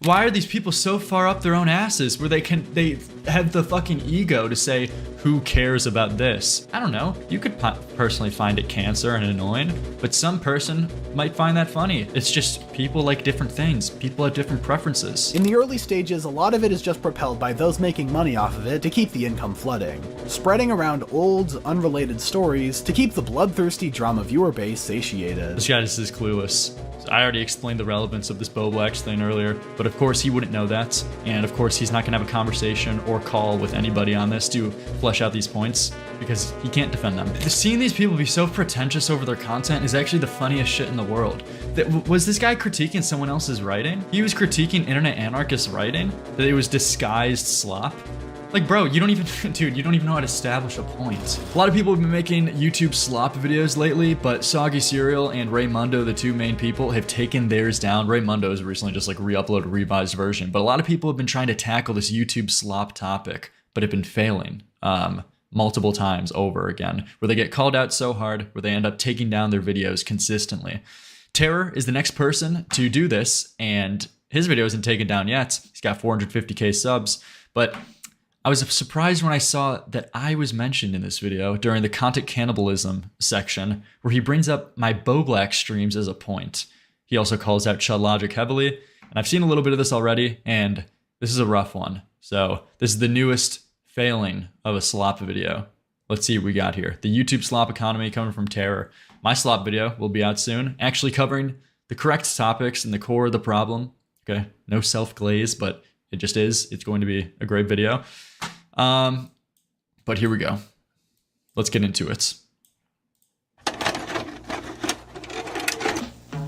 Why are these people so far up their own asses where they have the fucking ego to say, who cares about this? I don't know. You could personally find it cancer and annoying, but some person might find that funny. It's just people like different things. People have different preferences. In the early stages, a lot of it is just propelled by those making money off of it to keep the income flooding, spreading around old, unrelated stories to keep the bloodthirsty drama viewer base satiated. This guy just is clueless. I already explained the relevance of this Boblax thing earlier, but of course he wouldn't know that, and of course he's not going to have a conversation or call with anybody on this to flesh out these points, because he can't defend them. Seeing these people be so pretentious over their content is actually the funniest shit in the world. Was this guy critiquing someone else's writing? He was critiquing internet anarchist writing? That it was disguised slop? Like, bro, you don't even, dude, you don't even know how to establish a point. A lot of people have been making YouTube slop videos lately, but Soggy Cereal and Raymundo, the two main people, have taken theirs down. Raymundo has recently just like re-uploaded a revised version, but a lot of people have been trying to tackle this YouTube slop topic, but have been failing multiple times over again, where they get called out so hard, where they end up taking down their videos consistently. Terror is the next person to do this, and his video isn't taken down yet. He's got 450k subs, but I was surprised when I saw that I was mentioned in this video during the content cannibalism section, where he brings up my Boblax streams as a point. He also calls out Chud Logic heavily, and I've seen a little bit of this already, and this is a rough one. So this is the newest failing of a slop video. Let's see what we got here. The YouTube slop economy coming from Terror. My slop video will be out soon, actually covering the correct topics and the core of the problem. Okay, no self-glaze, but it just is. It's going to be a great video. But here we go. Let's get into it.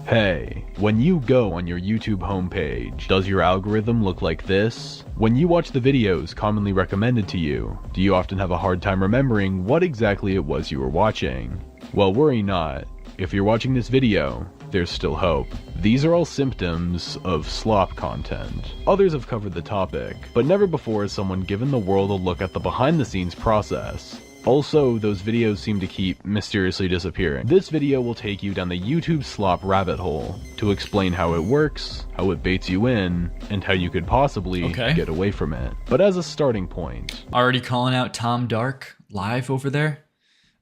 Hey, when you go on your YouTube homepage, does your algorithm look like this? When you watch the videos commonly recommended to you, do you often have a hard time remembering what exactly it was you were watching? Well, worry not. If you're watching this video, there's still hope. These are all symptoms of slop content. Others have covered the topic, but never before has someone given the world a look at the behind-the-scenes process. Also, those videos seem to keep mysteriously disappearing. This video will take you down the YouTube slop rabbit hole to explain how it works, how it baits you in, and how you could possibly get away from it. But as a starting point... Already calling out Tom Dark live over there?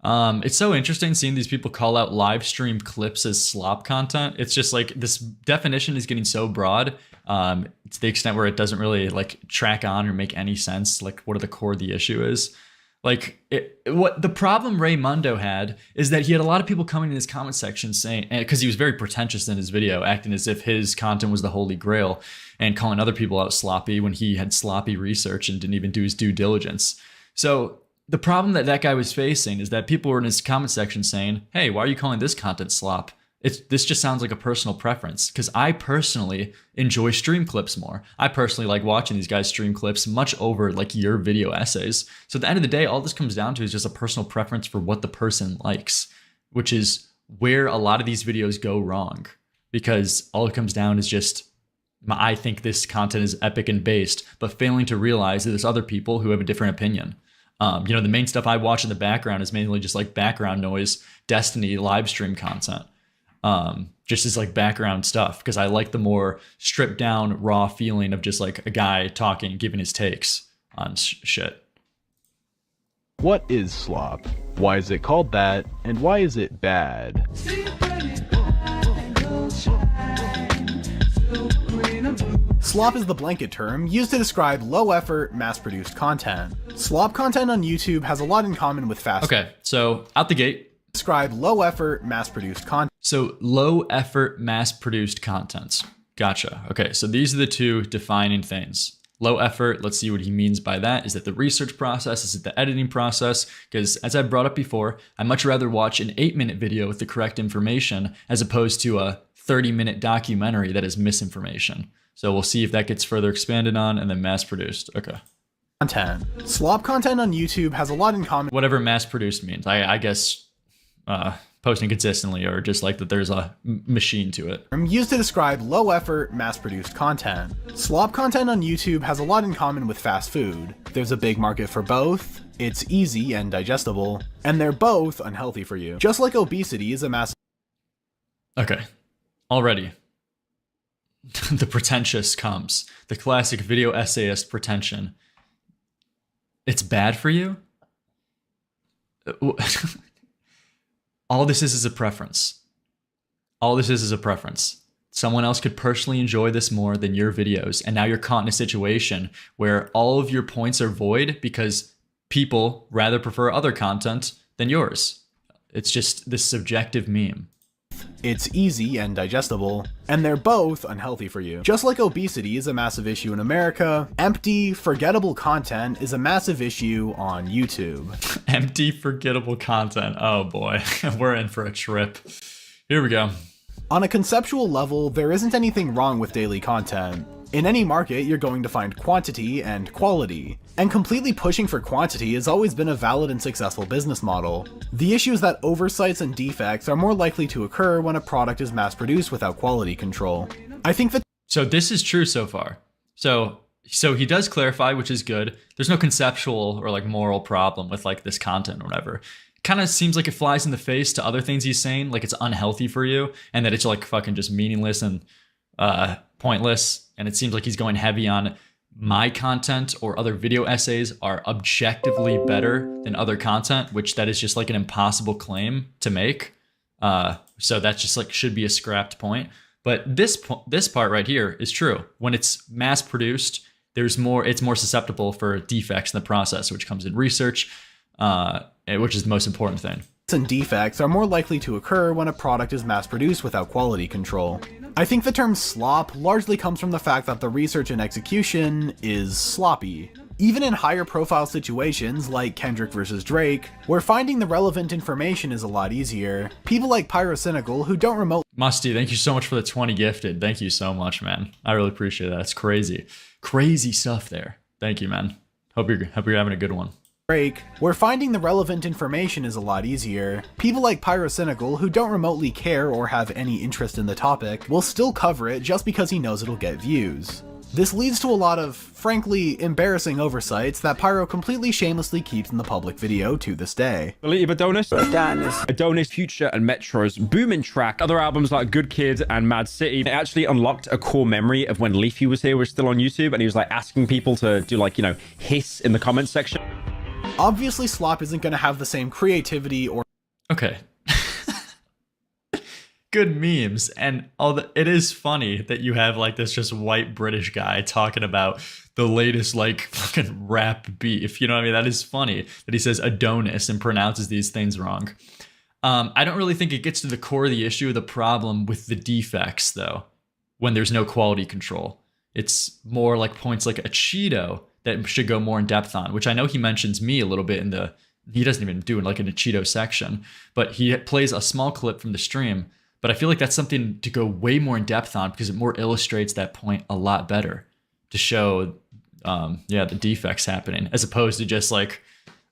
It's so interesting seeing these people call out live stream clips as slop content. It's just like this definition is getting so broad to the extent where it doesn't really like track on or make any sense. Like what are the core of the issue is. Like what the problem Raymundo had is that he had a lot of people coming in his comment section saying, because he was very pretentious in his video, acting as if his content was the holy grail and calling other people out sloppy when he had sloppy research and didn't even do his due diligence. So the problem that guy was facing is that people were in his comment section saying, hey, why are you calling this content slop? This just sounds like a personal preference, because I personally enjoy stream clips more. I personally like watching these guys stream clips much over like your video essays. So at the end of the day, all this comes down to is just a personal preference for what the person likes, which is where a lot of these videos go wrong, because all it comes down is just, I think this content is epic and based, but failing to realize that there's other people who have a different opinion. You know, the main stuff I watch in the background is mainly just like background noise, Destiny live stream content. Just as like background stuff, because I like the more stripped down raw feeling of just like a guy talking, giving his takes on shit. What is slop? Why is it called that? And why is it bad? Slop is the blanket term used to describe low-effort, mass-produced content. Slop content on YouTube has a lot in common with fast. Okay, so out the gate. Describe low-effort, mass-produced content. So low-effort, mass-produced content. Gotcha. Okay, so these are the two defining things. Low effort, let's see what he means by that. Is it the research process? Is it the editing process? Because as I brought up before, I'd much rather watch an 8-minute video with the correct information as opposed to a 30-minute documentary that is misinformation. So we'll see if that gets further expanded on, and then mass-produced. Okay. Content. Slop content on YouTube has a lot in common. Whatever mass-produced means. I guess posting consistently, or just like that there's a machine to it. Used to describe low-effort, mass-produced content. Slop content on YouTube has a lot in common with fast food. There's a big market for both, it's easy and digestible, and they're both unhealthy for you. Just like obesity is a mass... Okay. Already. the pretentious comes. The classic video essayist pretension. It's bad for you? All this is a preference. All this is a preference. Someone else could personally enjoy this more than your videos, and now you're caught in a situation where all of your points are void because people rather prefer other content than yours. It's just this subjective meme. It's easy and digestible, and they're both unhealthy for you. Just like obesity is a massive issue in America, empty, forgettable content is a massive issue on YouTube. Empty, forgettable content. Oh boy, we're in for a trip. Here we go. On a conceptual level, there isn't anything wrong with daily content. In any market, you're going to find quantity and quality, and completely pushing for quantity has always been a valid and successful business model. The issue is that oversights and defects are more likely to occur when a product is mass-produced without quality control. I think that— So this is true so far. So he does clarify, which is good. There's no conceptual or like moral problem with like this content or whatever. Kind of seems like it flies in the face to other things he's saying, like it's unhealthy for you, and that it's like fucking just meaningless and pointless. And it seems like he's going heavy on my content or other video essays are objectively better than other content, which that is just like an impossible claim to make. So that's just like should be a scrapped point. But this part right here is true. When it's mass produced, it's more susceptible for defects in the process, which comes in research, which is the most important thing. And defects are more likely to occur when a product is mass-produced without quality control. I think the term slop largely comes from the fact that the research and execution is sloppy. Even in higher profile situations like Kendrick versus Drake, where finding the relevant information is a lot easier, people like Pyrocynical who don't remotely— Musty, thank you so much for the 20 gifted. Thank you so much, man. I really appreciate that. It's crazy. Crazy stuff there. Thank you, man. Hope you're having a good one. Drake, where finding the relevant information is a lot easier, people like Pyrocynical who don't remotely care or have any interest in the topic will still cover it just because he knows it'll get views. This leads to a lot of, frankly, embarrassing oversights that Pyro completely shamelessly keeps in the public video to this day. Believe Adonis, Future and Metro's booming track, other albums like Good Kid and Mad City, it actually unlocked a core memory of when Leafy was here, was still on YouTube, and he was like asking people to do like, you know, hiss in the comments section. Obviously, Slop isn't going to have the same creativity or— Okay. Good memes, and it is funny that you have like this just white British guy talking about the latest like fucking rap beef. You know what I mean? That is funny that he says Adonis and pronounces these things wrong. I don't really think it gets to the core of the issue, the problem with the defects though, when there's no quality control. It's more like points like a Cheeto that should go more in depth on, which I know he mentions me a little bit he doesn't even do it like in a Cheeto section, but he plays a small clip from the stream. But I feel like that's something to go way more in depth on because it more illustrates that point a lot better to show, the defects happening as opposed to just like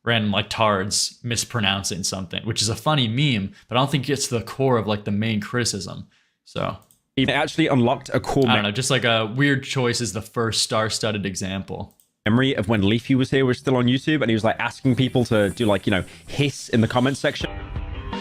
random like tards mispronouncing something, which is a funny meme, but I don't think it gets to the core of like the main criticism. So it actually unlocked a core— I don't know, just like a weird choice is the first star-studded example. Memory of when Leafy was here, was still on YouTube, and he was like asking people to do like, you know, hiss in the comments section.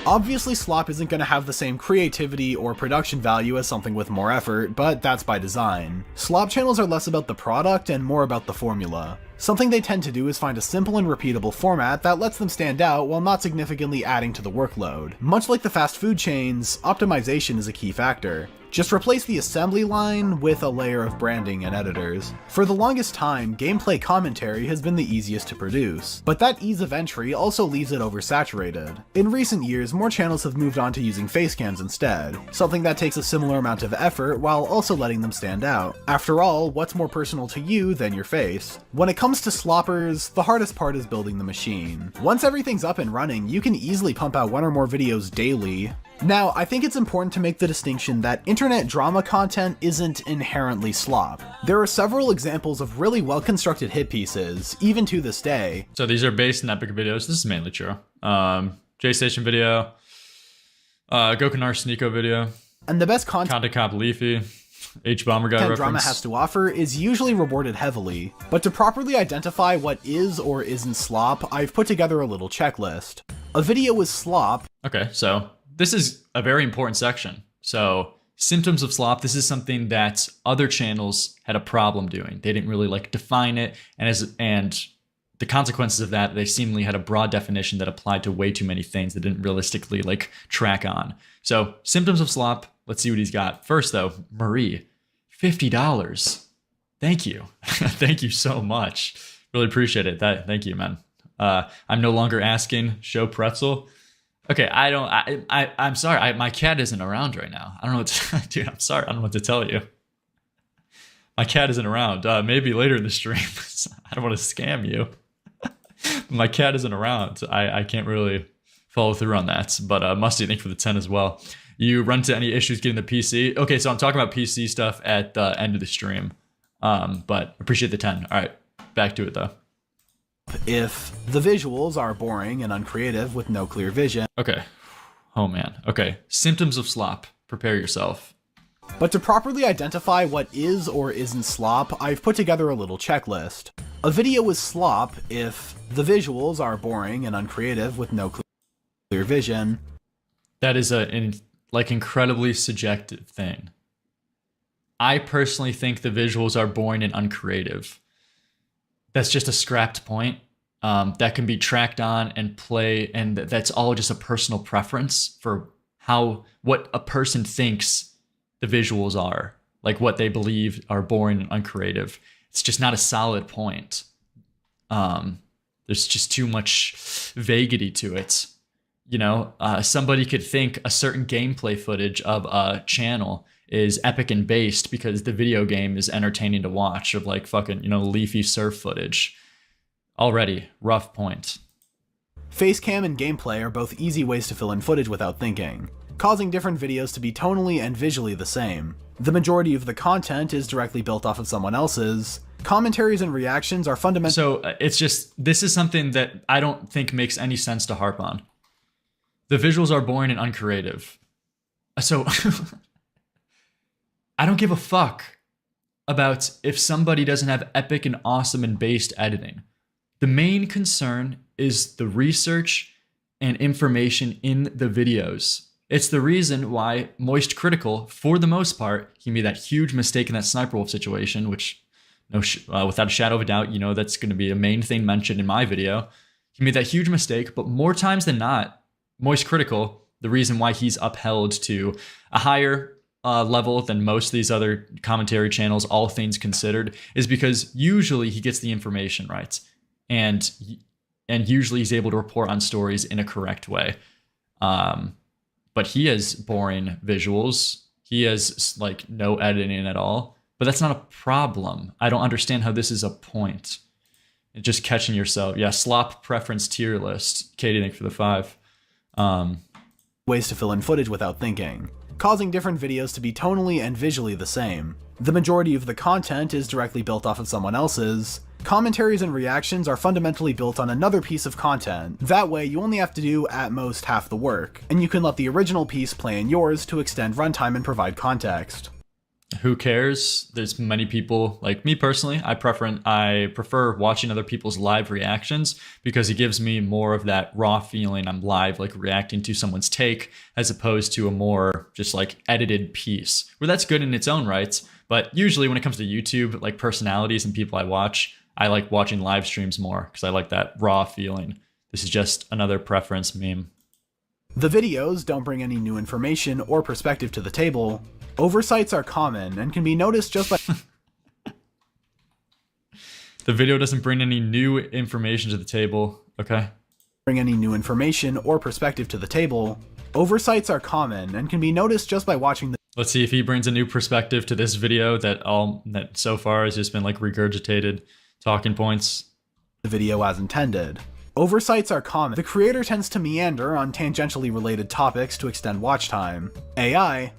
Obviously, Slop isn't going to have the same creativity or production value as something with more effort, but that's by design. Slop channels are less about the product and more about the formula. Something they tend to do is find a simple and repeatable format that lets them stand out while not significantly adding to the workload. Much like the fast food chains, optimization is a key factor. Just replace the assembly line with a layer of branding and editors. For the longest time, gameplay commentary has been the easiest to produce, but that ease of entry also leaves it oversaturated. In recent years, more channels have moved on to using facecams instead, something that takes a similar amount of effort while also letting them stand out. After all, what's more personal to you than your face? When it comes to sloppers, the hardest part is building the machine. Once everything's up and running, you can easily pump out one or more videos daily. Now, I think it's important to make the distinction that internet drama content isn't inherently slop. There are several examples of really well-constructed hit pieces, even to this day. So these are based in epic videos. This is mainly true. J-Station video, Gokunar Sneeko video, And the best Content Cop Leafy, H-Bomber guy reference. drama has to offer is usually rewarded heavily. But to properly identify what is or isn't slop, I've put together a little checklist. A video is slop. Okay, so this is a very important section. So symptoms of slop, this is something that other channels had a problem doing. They didn't really like define it, and the consequences of that, they seemingly had a broad definition that applied to way too many things that didn't realistically like track on. So symptoms of slop, let's see what he's got. First though, Marie, $50. Thank you. Thank you so much. Really appreciate it. Thank you, man. I'm no longer asking, show pretzel. Okay, I'm sorry. My cat isn't around right now. I don't know what to, dude, I'm sorry. I don't know what to tell you. My cat isn't around. Maybe later in the stream. I don't want to scam you. My cat isn't around. I can't really follow through on that. But Musty, thank you for the 10 as well. You run into any issues getting the PC? Okay, so I'm talking about PC stuff at the end of the stream. But appreciate the 10. All right, back to it though. If the visuals are boring and uncreative with no clear vision. Okay. Oh man. Okay. Symptoms of slop. Prepare yourself. But to properly identify what is or isn't slop, I've put together a little checklist. A video is slop if the visuals are boring and uncreative with no clear vision. That is an incredibly subjective thing. I personally think the visuals are boring and uncreative. That's just a scrapped point that can be tracked on and play, and that's all just a personal preference for what a person thinks the visuals are, like what they believe are boring and uncreative. It's just not a solid point. There's just too much vaguity to it. You know, somebody could think a certain gameplay footage of a channel is epic and based because the video game is entertaining to watch, of like fucking, you know, leafy surf footage. Already, rough point. Facecam and gameplay are both easy ways to fill in footage without thinking, causing different videos to be tonally and visually the same. The majority of the content is directly built off of someone else's. Commentaries and reactions are fundamental. So it's just, this is something that I don't think makes any sense to harp on. The visuals are boring and uncreative. So I don't give a fuck about if somebody doesn't have epic and awesome and based editing. The main concern is the research and information in the videos. It's the reason why Moist Critical, for the most part, he made that huge mistake in that Sniper Wolf situation, which, without a shadow of a doubt, you know that's going to be a main thing mentioned in my video. He made that huge mistake, but more times than not, Moist Critical, the reason why he's upheld to a higher level than most of these other commentary channels, all things considered, is because usually he gets the information right, and usually he's able to report on stories in a correct way. But he has boring visuals. He has like no editing at all. But that's not a problem. I don't understand how this is a point. It's just catching yourself. Yeah, slop preference tier list. Katie, thank you for the 5. Ways to fill in footage without thinking, causing different videos to be tonally and visually the same. The majority of the content is directly built off of someone else's. Commentaries and reactions are fundamentally built on another piece of content. That way, you only have to do at most half the work, and you can let the original piece play in yours to extend runtime and provide context. Who cares? There's many people, like me personally, I prefer watching other people's live reactions because it gives me more of that raw feeling I'm live, like reacting to someone's take, as opposed to a more just like edited piece, where that's good in its own rights. But usually when it comes to YouTube, like personalities and people I watch, I like watching live streams more because I like that raw feeling. This is just another preference meme. The videos don't bring any new information or perspective to the table. Oversights are common and can be noticed just by... The video doesn't bring any new information to the table, okay? Bring any new information or perspective to the table. Oversights are common and can be noticed just by watching the... Let's see if he brings a new perspective to this video that so far has just been like regurgitated talking points. The video as intended. Oversights are common. The creator tends to meander on tangentially related topics to extend watch time. AI.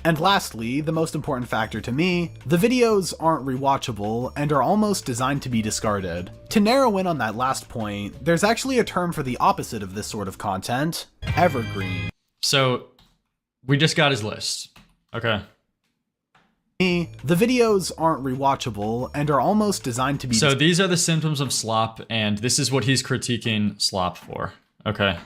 And lastly, the most important factor to me, the videos aren't rewatchable and are almost designed to be discarded. To narrow in on that last point, there's actually a term for the opposite of this sort of content: evergreen. So, we just got his list. Okay. The videos aren't rewatchable and are almost designed to be... So these are the symptoms of slop, and this is what he's critiquing slop for. Okay.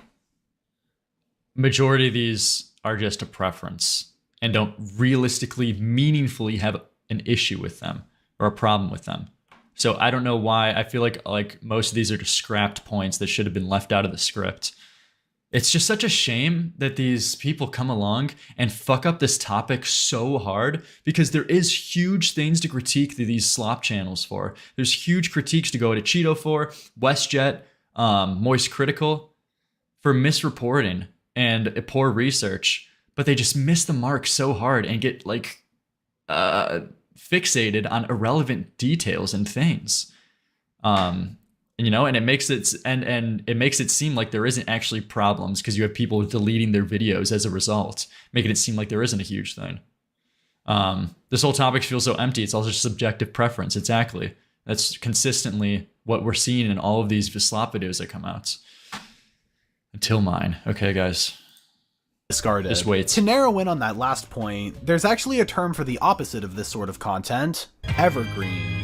Majority of these are just a preference. and don't realistically, meaningfully have an issue with them or a problem with them. So I don't know why. I feel like most of these are just scrapped points that should have been left out of the script. It's just such a shame that these people come along and fuck up this topic so hard, because there is huge things to critique these slop channels for. There's huge critiques to go to Cheeto for, WestJet, Moist Critical, for misreporting and poor research, but they just miss the mark so hard and get like fixated on irrelevant details and things. You know, and it makes it and it makes it seem like there isn't actually problems, because you have people deleting their videos as a result, making it seem like there isn't a huge thing. This whole topic feels so empty. It's all just subjective preference. Exactly. That's consistently what we're seeing in all of these Slop videos that come out. Until mine. Okay, guys. Discarded. Just wait. To narrow in on that last point, there's actually a term for the opposite of this sort of content: evergreen.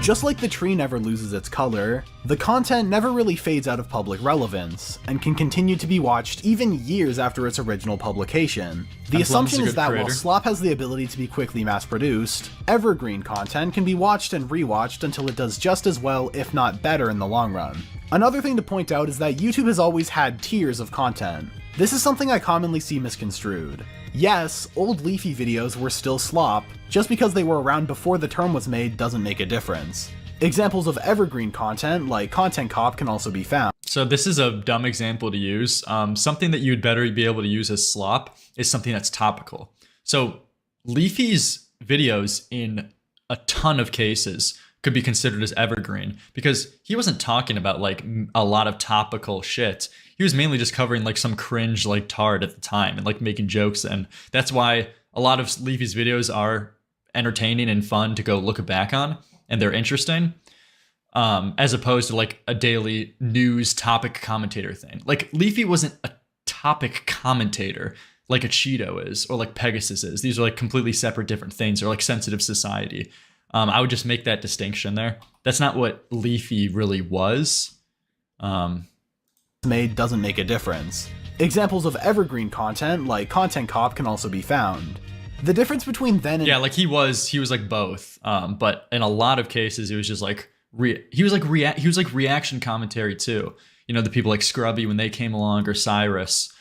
Just like the tree never loses its color, the content never really fades out of public relevance, and can continue to be watched even years after its original publication. The assumption is that while Slop has the ability to be quickly mass-produced, evergreen content can be watched and rewatched until it does just as well, if not better, in the long run. Another thing to point out is that YouTube has always had tiers of content. This is something I commonly see misconstrued. Yes, old Leafy videos were still slop, just because they were around before the term was made doesn't make a difference. Examples of evergreen content, like Content Cop, can also be found. So this is a dumb example to use. Something that you'd better be able to use as slop is something that's topical. So Leafy's videos, in a ton of cases, could be considered as evergreen, because he wasn't talking about like a lot of topical shit. He was mainly just covering like some cringe like tard at the time and like making jokes, and that's why a lot of Leafy's videos are entertaining and fun to go look back on, and they're interesting, as opposed to like a daily news topic commentator thing. Like Leafy wasn't a topic commentator like a Cheeto is, or like Pegasus is. These are like completely separate different things, or like Sensitive Society. I would just make that distinction there. That's not what Leafy really was. Made doesn't make a difference. Examples of evergreen content, like Content Cop, can also be found. The difference between then and— yeah, like he was like both. But in a lot of cases, it was just like he was like reaction commentary too. You know, the people like Scrubby when they came along, or Cyrus.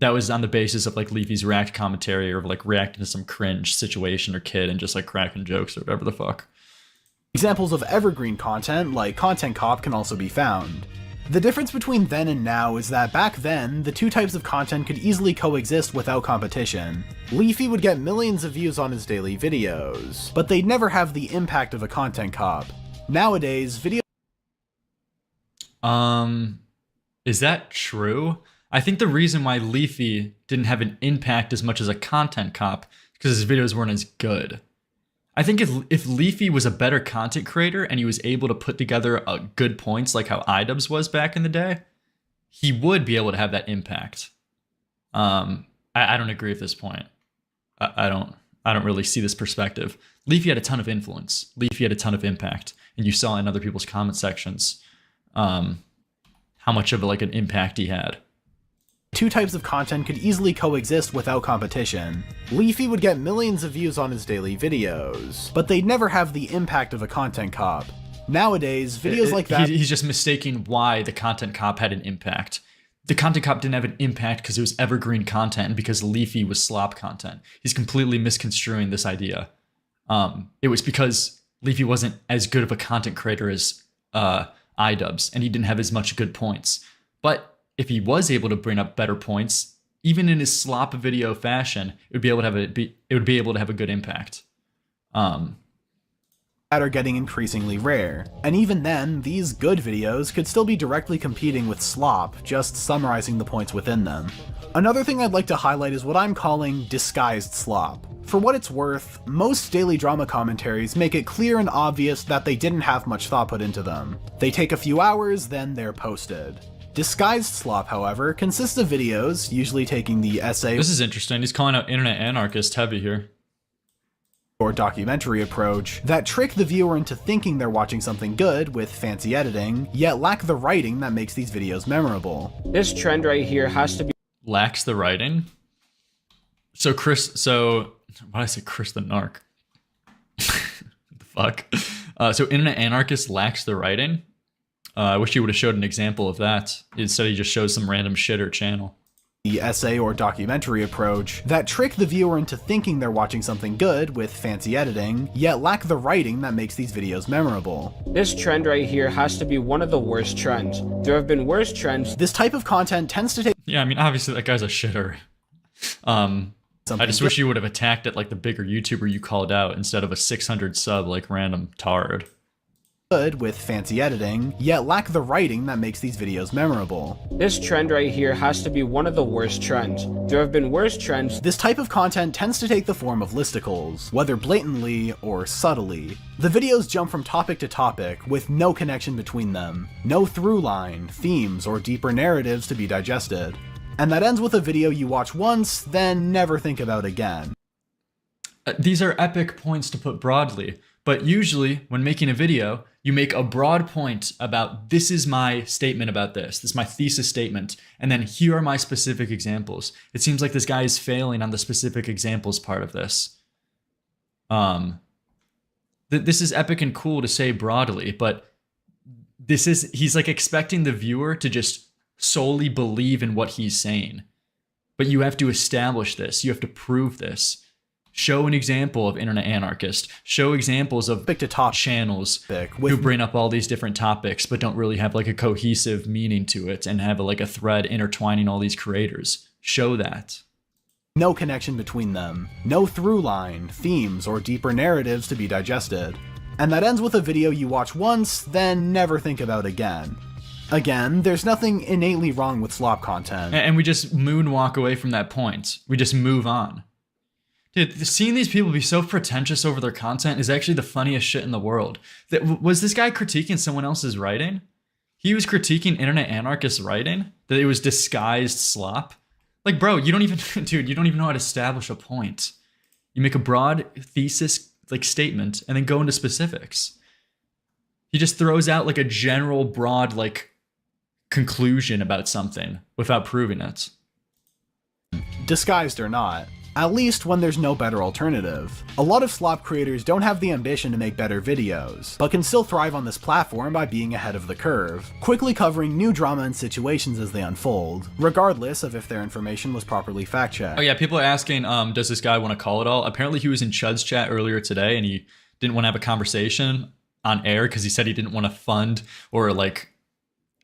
That was on the basis of like Leafy's react commentary, or like reacting to some cringe situation or kid and just like cracking jokes or whatever the fuck. Examples of evergreen content, like Content Cop, can also be found. The difference between then and now is that back then, the two types of content could easily coexist without competition. Leafy would get millions of views on his daily videos, but they'd never have the impact of a Content Cop. Nowadays, video— is that true? I think the reason why Leafy didn't have an impact as much as a Content Cop is because his videos weren't as good. I think if Leafy was a better content creator and he was able to put together good points like how iDubbbz was back in the day, he would be able to have that impact. I don't agree with this point. I don't really see this perspective. Leafy had a ton of influence. Leafy had a ton of impact, and you saw in other people's comment sections how much of like an impact he had. Two types of content could easily coexist without competition. Leafy would get millions of views on his daily videos, but they'd never have the impact of a Content Cop. Nowadays, videos like that— he's just mistaking why the Content Cop had an impact. The Content Cop didn't have an impact because it was evergreen content and because Leafy was slop content. He's completely misconstruing this idea. It was because Leafy wasn't as good of a content creator as iDubbbz, and he didn't have as much good points. But if he was able to bring up better points, even in his slop video fashion, it would be able to have a good impact. That are getting increasingly rare, and even then, these good videos could still be directly competing with slop, just summarizing the points within them. Another thing I'd like to highlight is what I'm calling disguised slop. For what it's worth, most daily drama commentaries make it clear and obvious that they didn't have much thought put into them. They take a few hours, then they're posted. Disguised slop, however, consists of videos, usually taking the essay— this is interesting. He's calling out internet anarchist heavy here. or documentary approach that trick the viewer into thinking they're watching something good with fancy editing, yet lack the writing that makes these videos memorable. This trend right here has to be Lacks the writing? So why did I say Chris the Narc? What the fuck? So Internet Anarchist lacks the writing? I wish he would have showed an example of that. Instead he just shows some random shit or channel. The essay or documentary approach that trick the viewer into thinking they're watching something good with fancy editing, yet lack the writing that makes these videos memorable. This trend right here has to be one of the worst trends. There have been worse trends. This type of content tends to take Yeah, I mean, obviously that guy's a shitter. I just wish you would have attacked it like the bigger YouTuber you called out instead of a 600 sub like random tard. good with fancy editing, yet lack the writing that makes these videos memorable. This trend right here has to be one of the worst trends. There have been worse trends. This type of content tends to take the form of listicles, whether blatantly or subtly. The videos jump from topic to topic, with no connection between them, no through line, themes, or deeper narratives to be digested. And that ends with a video you watch once, then never think about again. These are epic points to put broadly, but usually when making a video, you make a broad point about this is my statement about this is my thesis statement, and then here are my specific examples. It seems like this guy is failing on the specific examples part of this. This is epic and cool to say broadly, but he's like expecting the viewer to just solely believe in what he's saying. But you have to establish this, you have to prove this. Show an example of Internet Anarchist. Show examples of channels who bring up all these different topics but don't really have like a cohesive meaning to it and have like a thread intertwining all these creators. Show that. No connection between them, no through line, themes, or deeper narratives to be digested. And that ends with a video you watch once, then never think about again. Again, there's nothing innately wrong with slop content. And we just moonwalk away from that point. We just move on. Dude, seeing these people be so pretentious over their content is actually the funniest shit in the world. Was this guy critiquing someone else's writing? He was critiquing Internet Anarchist writing? That it was disguised slop? Like, bro, you don't even, dude, you don't even know how to establish a point. You make a broad thesis, like, statement, and then go into specifics. He just throws out, like, a general, broad, like, conclusion about something without proving it. Disguised or not. At least when there's no better alternative. A lot of slop creators don't have the ambition to make better videos, but can still thrive on this platform by being ahead of the curve, quickly covering new drama and situations as they unfold, regardless of if their information was properly fact-checked. Oh yeah, people are asking, does this guy want to call it all? Apparently he was in Chud's chat earlier today and he didn't want to have a conversation on air because he said he didn't want to fund or like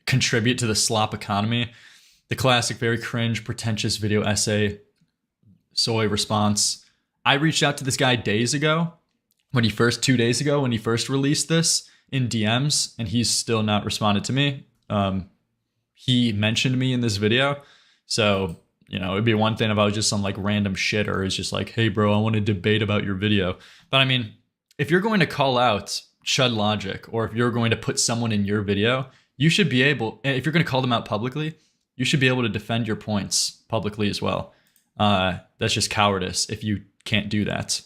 contribute to the slop economy. The classic, very cringe, pretentious video essay soy response. I reached out to this guy 2 days ago when he first released this in DMs, and he's still not responded to me. He mentioned me in this video, so you know it'd be one thing if I was just some like random shit or it's just like, hey bro, I want to debate about your video. But I mean, if you're going to call out Chud Logic or if you're going to put someone in your video, you should be able, if you're going to call them out publicly, you should be able to defend your points publicly as well. That's just cowardice if you can't do that.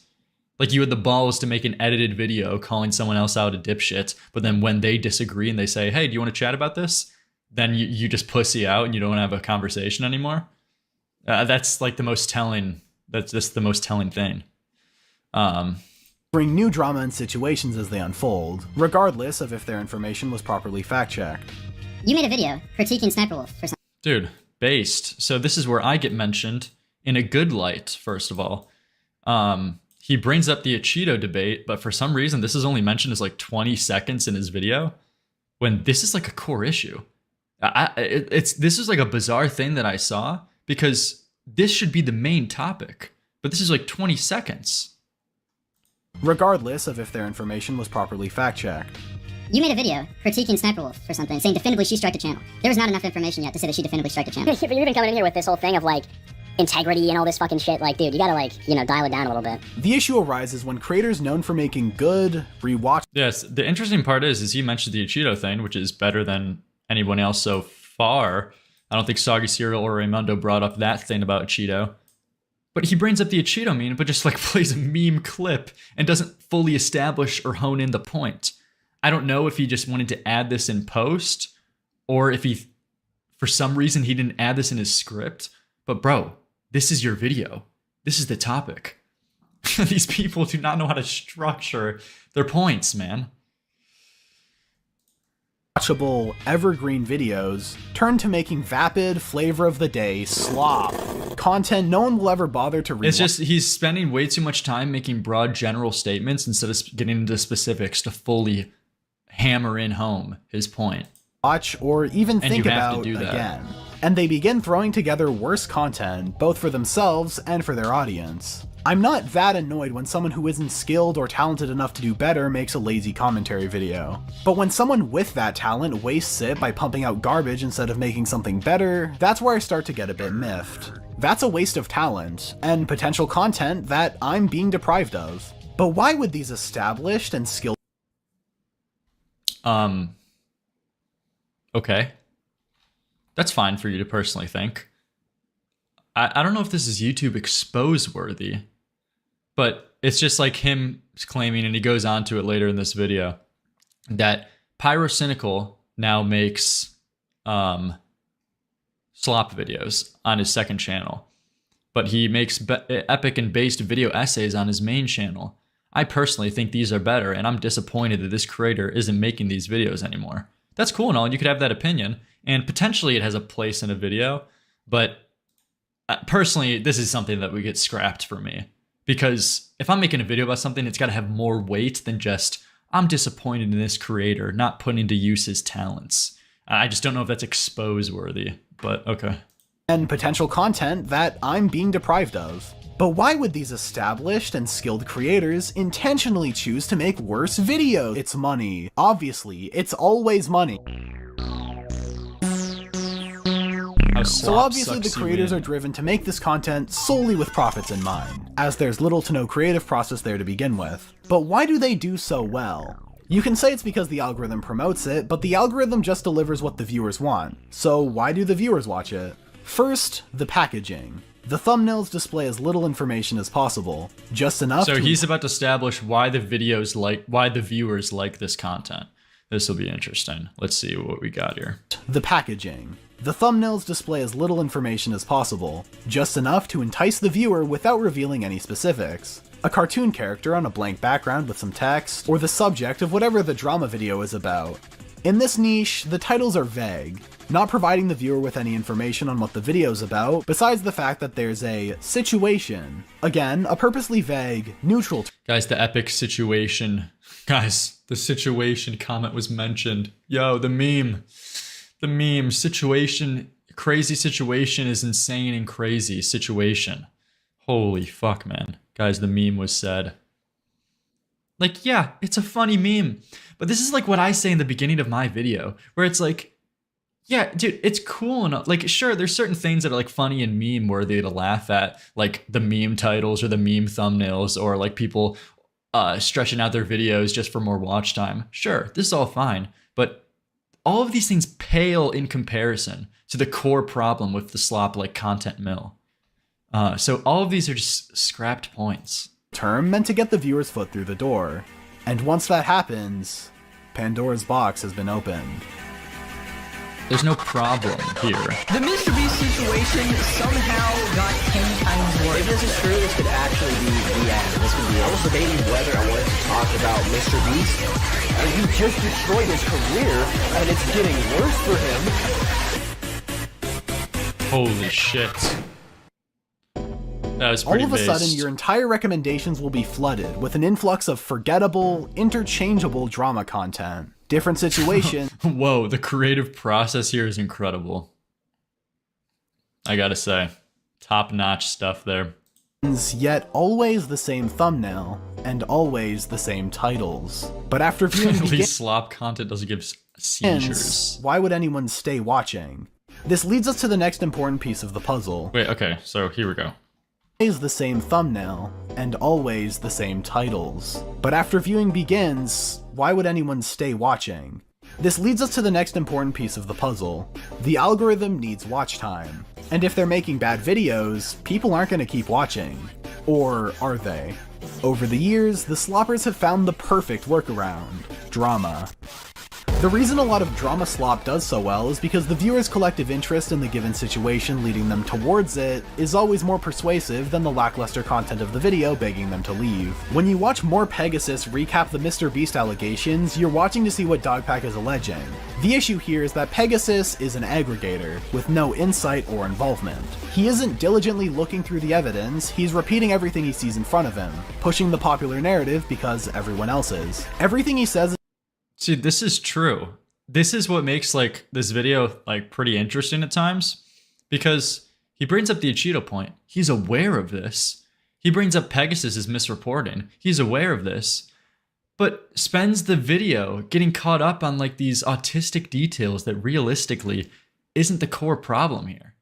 Like, you had the balls to make an edited video calling someone else out a dipshit, but then when they disagree and they say, hey, do you want to chat about this? Then you just pussy out and you don't have a conversation anymore. That's like the most telling, that's just the most telling thing. Bring new drama and situations as they unfold, regardless of if their information was properly fact-checked. You made a video critiquing Sniper Wolf for some. Dude, based. So this is where I get mentioned in a good light, first of all. He brings up the Cheeto debate, but for some reason, this is only mentioned as like 20 seconds in his video, when this is like a core issue. This is like a bizarre thing that I saw, because this should be the main topic, but this is like 20 seconds. Regardless of if their information was properly fact-checked. You made a video critiquing Sniper Wolf for something, saying definitively she striked a channel. There was not enough information yet to say that she definitively struck a channel. But you've been coming in here with this whole thing of like integrity and all this fucking shit. Like, dude, you gotta like, you know, dial it down a little bit. The issue arises when creators known for making good, rewatch. Yes, the interesting part is he mentioned the Cheeto thing, which is better than anyone else so far. I don't think Soggy Cereal or Raymundo brought up that thing about Cheeto. But he brings up the Cheeto meme, but just like plays a meme clip and doesn't fully establish or hone in the point. I don't know if he just wanted to add this in post or if he, for some reason, he didn't add this in his script. But bro, this is your video. This is the topic. These people do not know how to structure their points, man. Watchable, evergreen videos turn to making vapid, flavor of the day slop. Content no one will ever bother to read. It's just he's spending way too much time making broad general statements instead of getting into specifics to fully hammer in home his point. Watch or even think about again. And they begin throwing together worse content, both for themselves and for their audience. I'm not that annoyed when someone who isn't skilled or talented enough to do better makes a lazy commentary video. But when someone with that talent wastes it by pumping out garbage instead of making something better, that's where I start to get a bit miffed. That's a waste of talent, and potential content that I'm being deprived of. But why would these established and skilled... Okay. That's fine for you to personally think. I don't know if this is YouTube expose worthy, but it's just like him claiming, and he goes on to it later in this video, that Pyrocynical now makes slop videos on his second channel, but he makes epic and based video essays on his main channel. I personally think these are better, and I'm disappointed that this creator isn't making these videos anymore. That's cool and all, and you could have that opinion, and potentially it has a place in a video, but personally, this is something that would get scrapped for me. Because if I'm making a video about something, it's got to have more weight than just, I'm disappointed in this creator not putting to use his talents. I just don't know if that's expose worthy, but okay. And potential content that I'm being deprived of. But why would these established and skilled creators intentionally choose to make worse videos? It's money. Obviously, it's always money. So obviously the creators are driven to make this content solely with profits in mind, as there's little to no creative process there to begin with. But why do they do so well? You can say it's because the algorithm promotes it, but the algorithm just delivers what the viewers want. So why do the viewers watch it? First, the packaging. The thumbnails display as little information as possible, just enough So he's about to establish why the viewers like this content. This will be interesting. Let's see what we got here. The packaging. The thumbnails display as little information as possible, just enough to entice the viewer without revealing any specifics. A cartoon character on a blank background with some text, or the subject of whatever the drama video is about. In this niche, the titles are vague, not providing the viewer with any information on what the video's about, besides the fact that there's a situation. Again, a purposely vague, neutral Guys, the epic situation. Guys, the situation comment was mentioned. Yo, the meme. The meme, situation, crazy situation is insane and crazy situation. Holy fuck, man. Guys, the meme was said. Like, yeah, it's a funny meme. But this is like what I say in the beginning of my video, where it's like, yeah, dude, it's cool enough. Like, sure, there's certain things that are like funny and meme worthy to laugh at, like the meme titles or the meme thumbnails, or like people stretching out their videos just for more watch time. Sure, this is all fine, but all of these things pale in comparison to the core problem with the slop like content mill. So all of these are just scrapped points. Term meant to get the viewer's foot through the door. And once that happens, Pandora's box has been opened. There's no problem here. The Mr. Beast situation somehow got 10 times worse. If this is true, this could actually be the end. This could be. I was debating whether I wanted to talk about Mr. Beast, and he just destroyed his career, and it's getting worse for him. Holy shit. That was pretty All of a sudden, based. your entire recommendations will be flooded with an influx of forgettable, interchangeable drama content. Different situations. Whoa, the creative process here is incredible. I gotta say, top-notch stuff there. Yet always the same thumbnail, and always the same titles. But after viewing At least slop content doesn't give seizures. why would anyone stay watching? This leads us to the next important piece of the puzzle. Wait, okay, so here we go. Always the same thumbnail, and always the same titles. But after viewing begins, why would anyone stay watching? This leads us to the next important piece of the puzzle. The algorithm needs watch time. And if they're making bad videos, people aren't going to keep watching. Or are they? Over the years, the sloppers have found the perfect workaround: drama. The reason a lot of drama slop does so well is because the viewer's collective interest in the given situation leading them towards it is always more persuasive than the lackluster content of the video begging them to leave. When you watch more Pegasus recap the MrBeast allegations, you're watching to see what Dogpack is alleging. The issue here is that Pegasus is an aggregator, with no insight or involvement. He isn't diligently looking through the evidence, he's repeating everything he sees in front of him, pushing the popular narrative because everyone else is. Everything he says. See, this is true. This is what makes like this video like pretty interesting at times, because he brings up the Cheeto point. He's aware of this. He brings up Pegasus' misreporting. He's aware of this, but spends the video getting caught up on like these autistic details that realistically isn't the core problem here.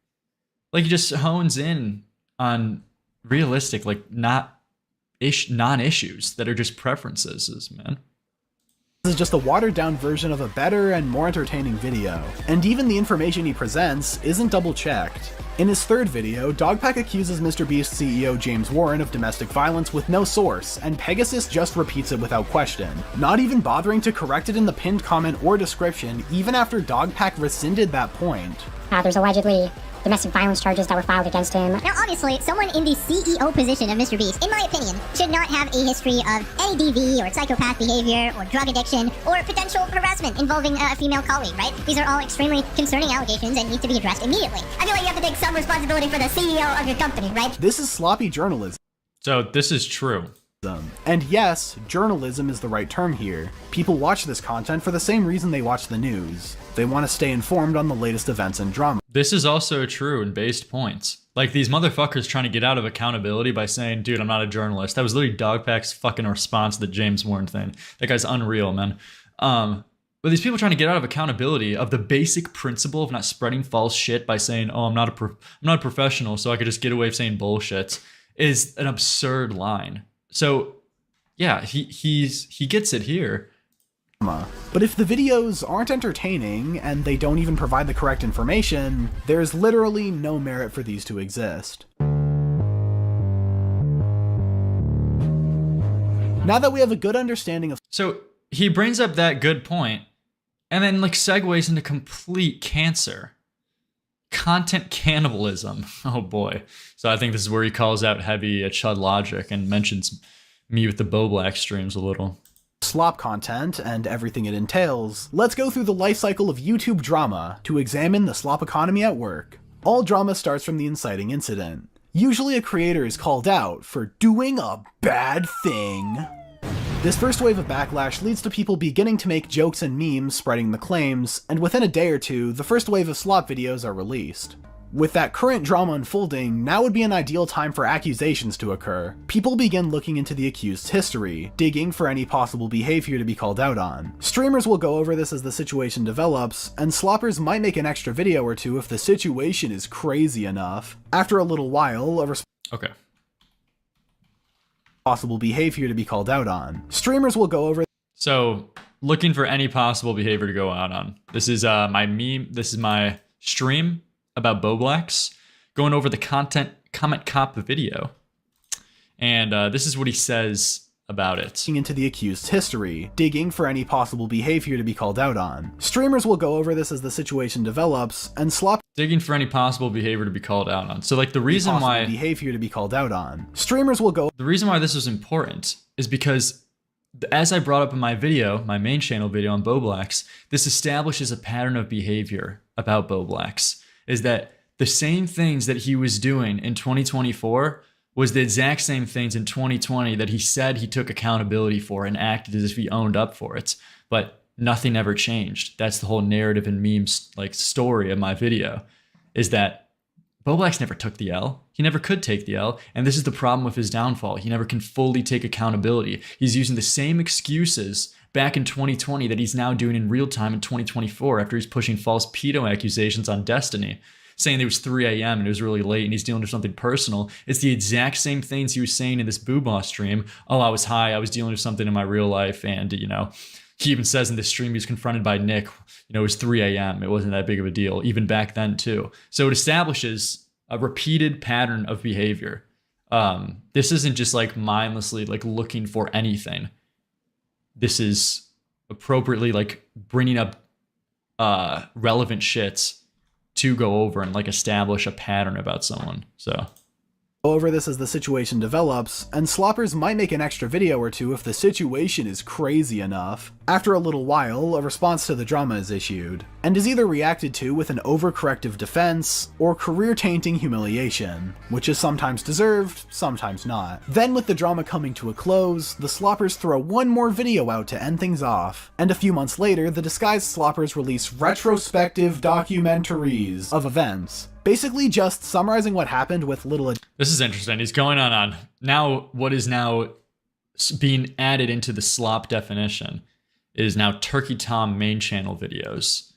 Like he just hones in on realistic, like non-issues that are just preferences, man. This is just a watered-down version of a better and more entertaining video, and even the information he presents isn't double-checked. In his third video, Dogpack accuses MrBeast CEO James Warren of domestic violence with no source, and Pegasus just repeats it without question, not even bothering to correct it in the pinned comment or description even after Dogpack rescinded that point. There's allegedly domestic violence charges that were filed against him. Now, obviously, someone in the CEO position of MrBeast, in my opinion, should not have a history of any DV or psychopath behavior or drug addiction or potential harassment involving a female colleague, right? These are all extremely concerning allegations and need to be addressed immediately. I feel like you have to take some responsibility for the CEO of your company, right? This is sloppy journalism. So this is true. And yes, journalism is the right term here. People watch this content for the same reason they watch the news. They want to stay informed on the latest events and drama. This is also true in based points. Like these motherfuckers trying to get out of accountability by saying, dude, I'm not a journalist. That was literally Dogpack's fucking response to the James Warren thing. That guy's unreal, man. But these people trying to get out of accountability of the basic principle of not spreading false shit by saying, oh, I'm not a professional, so I could just get away with saying bullshit, is an absurd line. So yeah, he gets it here. But if the videos aren't entertaining and they don't even provide the correct information, there's literally no merit for these to exist. Now that we have a good understanding of— So he brings up that good point and then like segues into complete cancer. Content cannibalism. Oh boy. So I think this is where he calls out heavy Chud logic and mentions me with the Bo Black streams a little. Slop content and everything it entails, let's go through the life cycle of YouTube drama to examine the slop economy at work. All drama starts from the inciting incident. Usually a creator is called out for doing a bad thing. This first wave of backlash leads to people beginning to make jokes and memes spreading the claims, and within a day or two, the first wave of slop videos are released. With that current drama unfolding, now would be an ideal time for accusations to occur. People begin looking into the accused's history, digging for any possible behavior to be called out on. Streamers will go over this as the situation develops, and sloppers might make an extra video or two if the situation is crazy enough. After a little while, Okay. Possible behavior to be called out on. Streamers will go over— So looking for any possible behavior to go out on. This is my meme. This is my stream about Bo Blacks, going over the comment cop video. And this is what he says about it. Into the accused's history, digging for any possible behavior to be called out on. Streamers will go over this as the situation develops, and digging for any possible behavior to be called out on. So like the reason why behavior to be called out on. Streamers will go— The reason why this was important is because, as I brought up in my video, my main channel video on Bo Blacks, this establishes a pattern of behavior about Bo Blacks. Is that the same things that he was doing in 2024 was the exact same things in 2020 that he said he took accountability for and acted as if he owned up for it. But nothing ever changed. That's the whole narrative and memes like story of my video, is that Bo Blacks never took the L. He never could take the L. And this is the problem with his downfall. He never can fully take accountability. He's using the same excuses back in 2020 that he's now doing in real time in 2024 after he's pushing false pedo accusations on Destiny, saying it was 3 a.m. and it was really late and he's dealing with something personal. It's the exact same things he was saying in this Boo Boss stream. Oh, I was high, I was dealing with something in my real life, and, you know, He even says in this stream he was confronted by Nick, it was 3 a.m. It wasn't that big of a deal, even back then too. So it establishes a repeated pattern of behavior. This isn't just like mindlessly like looking for anything. This is appropriately like bringing up relevant shits to go over and like establish a pattern about someone. So over this as the situation develops, and sloppers might make an extra video or two if the situation is crazy enough. After a little while, a response to the drama is issued, and is either reacted to with an overcorrective defense, or career-tainting humiliation, which is sometimes deserved, sometimes not. Then with the drama coming to a close, the sloppers throw one more video out to end things off, and a few months later, the disguised sloppers release retrospective documentaries of events, basically just summarizing what happened with little. This is interesting. He's going on now. What is now being added into the slop definition is now Turkey Tom main channel videos.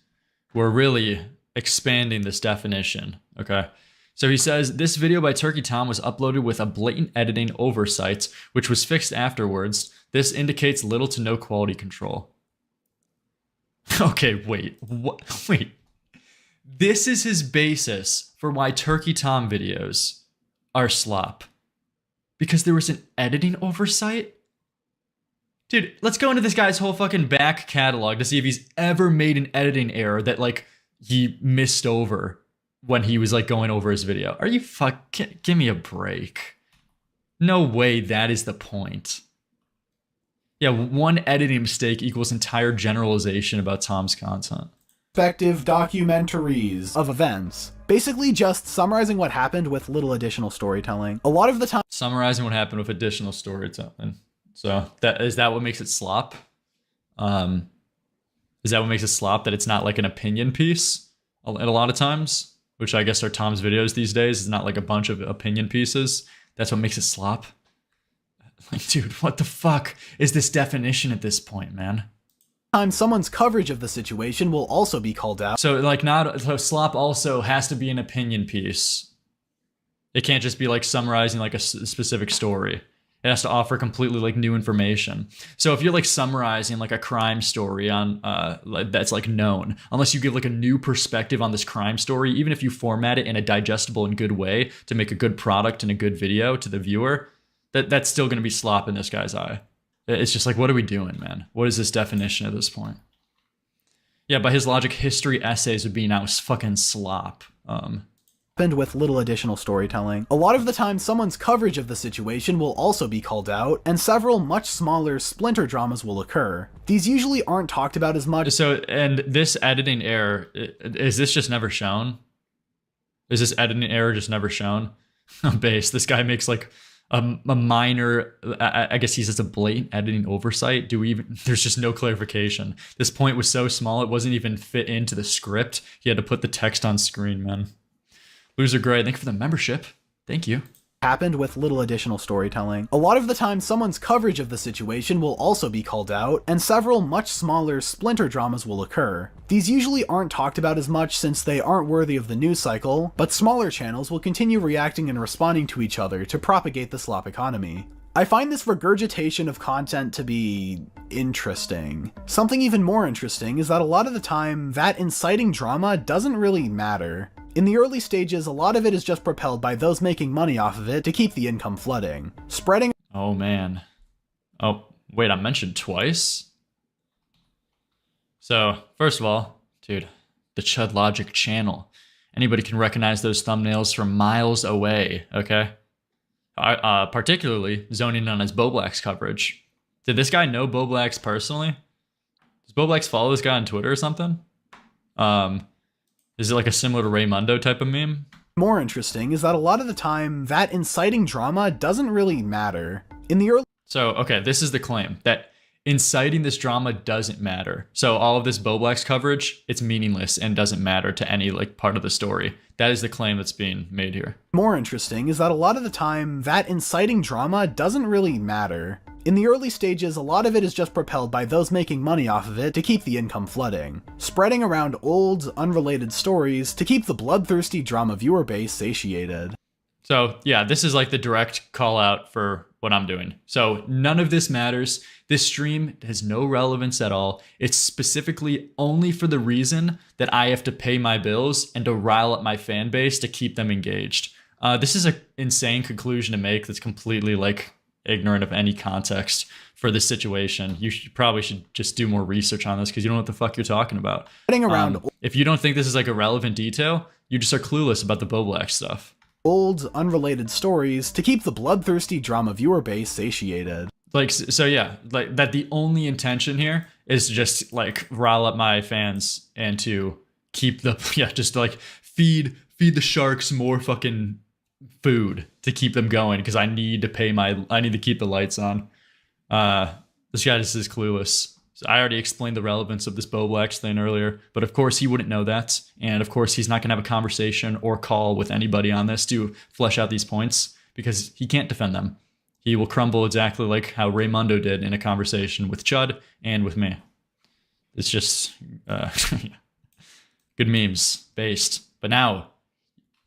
We're really expanding this definition. Okay. So he says this video by Turkey Tom was uploaded with a blatant editing oversight, which was fixed afterwards. This indicates little to no quality control. Okay, wait. What? Wait. This is his basis for why Turkey Tom videos are slop. Because there was an editing oversight? Dude, let's go into this guy's whole fucking back catalog to see if he's ever made an editing error that, like, he missed over when he was, like, going over his video. Are you give me a break. No way that is the point. Yeah, one editing mistake equals entire generalization about Tom's content. Retrospective documentaries of events, basically just summarizing what happened with little additional storytelling. A lot of the time, summarizing what happened with additional storytelling. So is that what makes it slop? Is that what makes it slop? That it's not like an opinion piece a lot of times, which I guess are Tom's videos these days. It's not like a bunch of opinion pieces. That's what makes it slop. Like, dude, what the fuck is this definition at this point, man? Someone's coverage of the situation will also be called out. So slop also has to be an opinion piece. It can't just be like summarizing like a specific story. It has to offer completely like new information. So if you're like summarizing like a crime story on that's like known, unless you give like a new perspective on this crime story, even if you format it in a digestible and good way to make a good product and a good video to the viewer, that's still going to be slop in this guy's eye. It's just like, what are we doing, man? What is this definition at this point? Yeah, by his logic, history essays would be now fucking slop. With little additional storytelling. A lot of the time, someone's coverage of the situation will also be called out, and several much smaller splinter dramas will occur. These usually aren't talked about as much. So, and this editing error, is this just never shown? Is this editing error just never shown? Base, this guy makes like a minor, I guess he says a blatant editing oversight. There's just no clarification. This point was so small, it wasn't even fit into the script. He had to put the text on screen, man. Loser Gray, thank you for the membership. Thank you. Happened with little additional storytelling. A lot of the time, someone's coverage of the situation will also be called out, and several much smaller splinter dramas will occur. These usually aren't talked about as much since they aren't worthy of the news cycle, but smaller channels will continue reacting and responding to each other to propagate the slop economy. I find this regurgitation of content to be interesting. Something even more interesting is that a lot of the time, that inciting drama doesn't really matter. In the early stages, a lot of it is just propelled by those making money off of it to keep the income flooding. Spreading— Oh man. Oh, wait, I'm mentioned twice? So, first of all, dude, the Chud Logic channel. Anybody can recognize those thumbnails from miles away, okay? Particularly zoning in on his Boblax coverage. Did this guy know Boblax personally? Does Boblax follow this guy on Twitter or something? Is it like a similar to Raymundo type of meme? More interesting is that a lot of the time, that inciting drama doesn't really matter. In the early— So, okay, this is the claim, that inciting this drama doesn't matter. So all of this Boblax coverage, it's meaningless and doesn't matter to any like part of the story. That is the claim that's being made here. More interesting is that a lot of the time, that inciting drama doesn't really matter. In the early stages, a lot of it is just propelled by those making money off of it to keep the income flooding, spreading around old, unrelated stories to keep the bloodthirsty drama viewer base satiated. So yeah, this is like the direct call out for what I'm doing. So none of this matters. This stream has no relevance at all. It's specifically only for the reason that I have to pay my bills and to rile up my fan base to keep them engaged. This is an insane conclusion to make that's completely like ignorant of any context for this situation. You probably should just do more research on this because you don't know what the fuck you're talking about. If you don't think this is like a relevant detail, you just are clueless about the Boblack stuff. Old, unrelated stories to keep the bloodthirsty drama viewer base satiated. Like, so yeah, like that the only intention here is to just like rile up my fans and to keep the, just like feed the sharks more fucking food to keep them going because I need to keep the lights on. This guy just is clueless. So I already explained the relevance of this Boblax thing earlier, but of course he wouldn't know that. And of course he's not going to have a conversation or call with anybody on this to flesh out these points because he can't defend them. He will crumble exactly like how Raymundo did in a conversation with Chud and with me. It's just good memes based. But now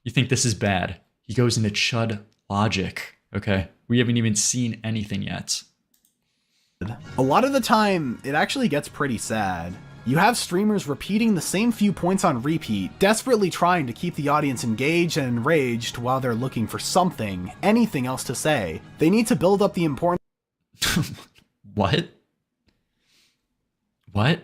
you think this is bad. He goes into Chud logic. Okay. We haven't even seen anything yet. A lot of the time, it actually gets pretty sad. You have streamers repeating the same few points on repeat, desperately trying to keep the audience engaged and enraged while they're looking for something, anything else to say. They need to build up the importance. What? What?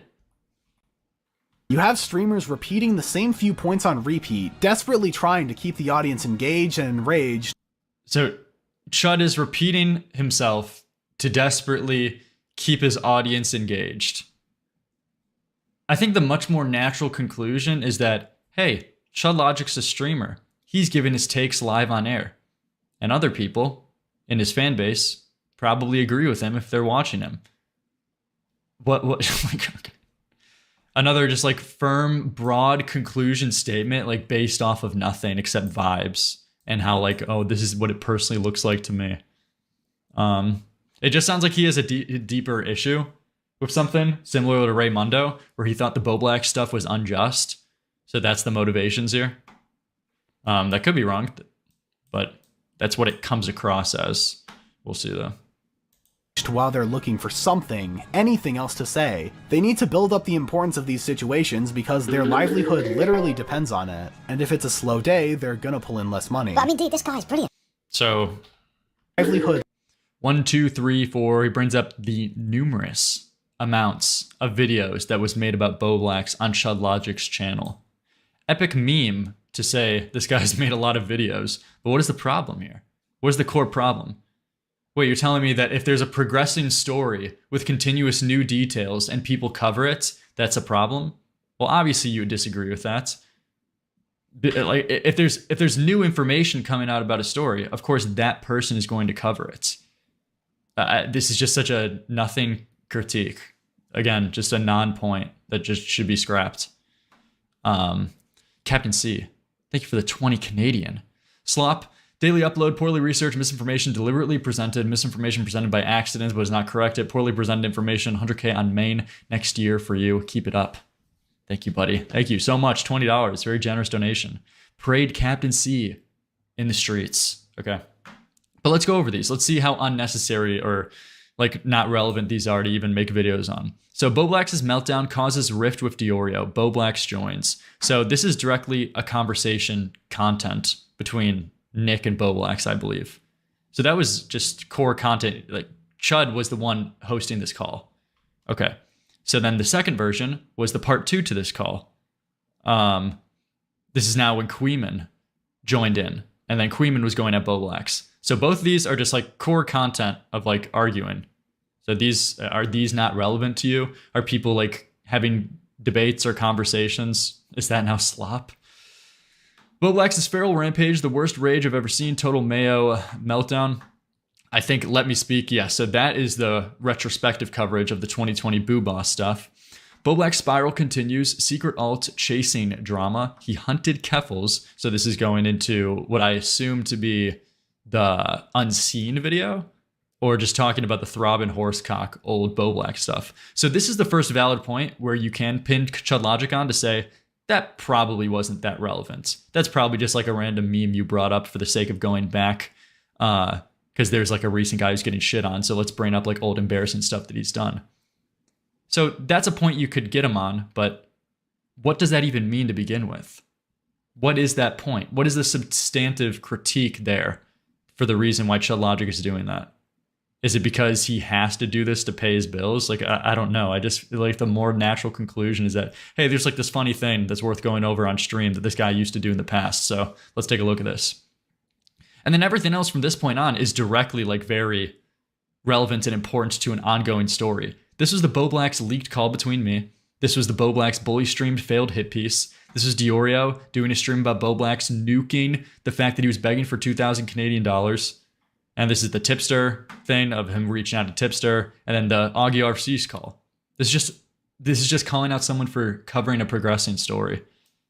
You have streamers repeating the same few points on repeat, desperately trying to keep the audience engaged and enraged. So, Chud is repeating himself to desperately keep his audience engaged. I think the much more natural conclusion is that, hey, Chud Logic's a streamer. He's giving his takes live on air. And other people in his fan base probably agree with him if they're watching him. What? Oh my God. Another just like firm, broad conclusion statement, like based off of nothing except vibes and how like, oh, this is what it personally looks like to me. It just sounds like he has a deeper issue with something similar to Raymundo, where he thought the Boblack stuff was unjust. So that's the motivations here. That could be wrong, but that's what it comes across as. We'll see though. While they're looking for something, anything else to say. They need to build up the importance of these situations because their livelihood literally depends on it. And if it's a slow day, they're gonna pull in less money. I mean, dude, this guy's brilliant. So, livelihood. 1, 2, 3, 4. He brings up the numerous amounts of videos that was made about Boblax on Chud Logic's channel. Epic meme to say this guy's made a lot of videos, but what is the problem here? What is the core problem? Wait, you're telling me that if there's a progressing story with continuous new details and people cover it, that's a problem? Well, obviously you would disagree with that. Like if there's new information coming out about a story, of course that person is going to cover it. This is just such a nothing critique. Again, just a non-point that just should be scrapped. Captain C, thank you for the 20 Canadian. Slop, daily upload, poorly researched, misinformation deliberately presented, misinformation presented by accident but is not corrected, poorly presented information, 100K on main next year for you. Keep it up. Thank you, buddy. Thank you so much. $20. Very generous donation. Parade Captain C in the streets. Okay. But let's go over these. Let's see how unnecessary or like not relevant these are to even make videos on. So Boblax's meltdown causes rift with Diorio. Boblax joins. So this is directly a conversation content between Nick and Boblax, I believe. So that was just core content. Like Chud was the one hosting this call. Okay. So then the second version was the part 2 to this call. This is now when Queeman joined in, and then Queeman was going at Boblax. So both of these are just like core content of like arguing. So are these not relevant to you? Are people like having debates or conversations? Is that now Slop? Boblax's feral rampage, the worst rage I've ever seen. Total Mayo meltdown. I think Let Me Speak. Yeah, so that is the retrospective coverage of the 2020 Boo Boss stuff. Boblax spiral continues. Secret alt chasing drama. He hunted Keffels. So this is going into what I assume to be the unseen video, or just talking about the throbbing horsecock old Boblax stuff. So this is the first valid point where you can pin Chud Logic on to say, that probably wasn't that relevant. That's probably just like a random meme you brought up for the sake of going back because there's like a recent guy who's getting shit on. So let's bring up like old embarrassing stuff that he's done. So that's a point you could get him on, but what does that even mean to begin with? What is that point? What is the substantive critique there for the reason why Chud Logic is doing that? Is it because he has to do this to pay his bills? Like, I don't know. I just feel like the more natural conclusion is that, hey, there's like this funny thing that's worth going over on stream that this guy used to do in the past. So let's take a look at this. And then everything else from this point on is directly like very relevant and important to an ongoing story. This was the Boblax leaked call between me. This was the Boblax bully streamed failed hit piece. This was Diorio doing a stream about Boblax nuking the fact that he was begging for 2,000 Canadian dollars. And this is the tipster thing of him reaching out to tipster, and then the Augie RC's call. This is just calling out someone for covering a progressing story.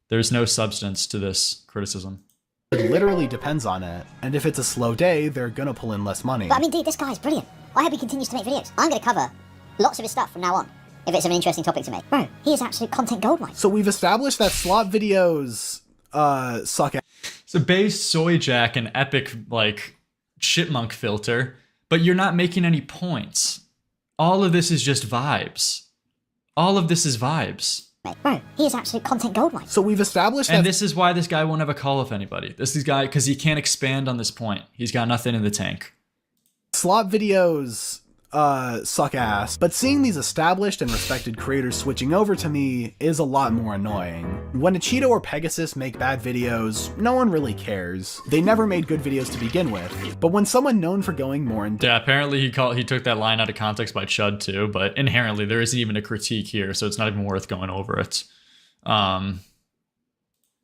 There's no substance to this criticism. It literally depends on it, and if it's a slow day, they're gonna pull in less money. But I mean, dude, this guy's brilliant. I hope he continues to make videos. I'm gonna cover lots of his stuff from now on, if it's an interesting topic to me. Bro, he is absolute content gold mine. So we've established that Slop videos suck ass. So base soy jack and epic like chipmunk filter, but you're not making any points. All of this is just vibes. All of this is vibes. Bro, he is absolute content gold mine. So we've established that. And this is why this guy won't have a call with anybody. This is guy because he can't expand on this point. He's got nothing in the tank. Slop videos suck ass, but seeing these established and respected creators switching over to me is a lot more annoying. When a Cheeto or Pegasus make bad videos, no one really cares. They never made good videos to begin with. But when someone known for going more in Yeah, apparently he took that line out of context by Chud too, but inherently there isn't even a critique here, so it's not even worth going over it.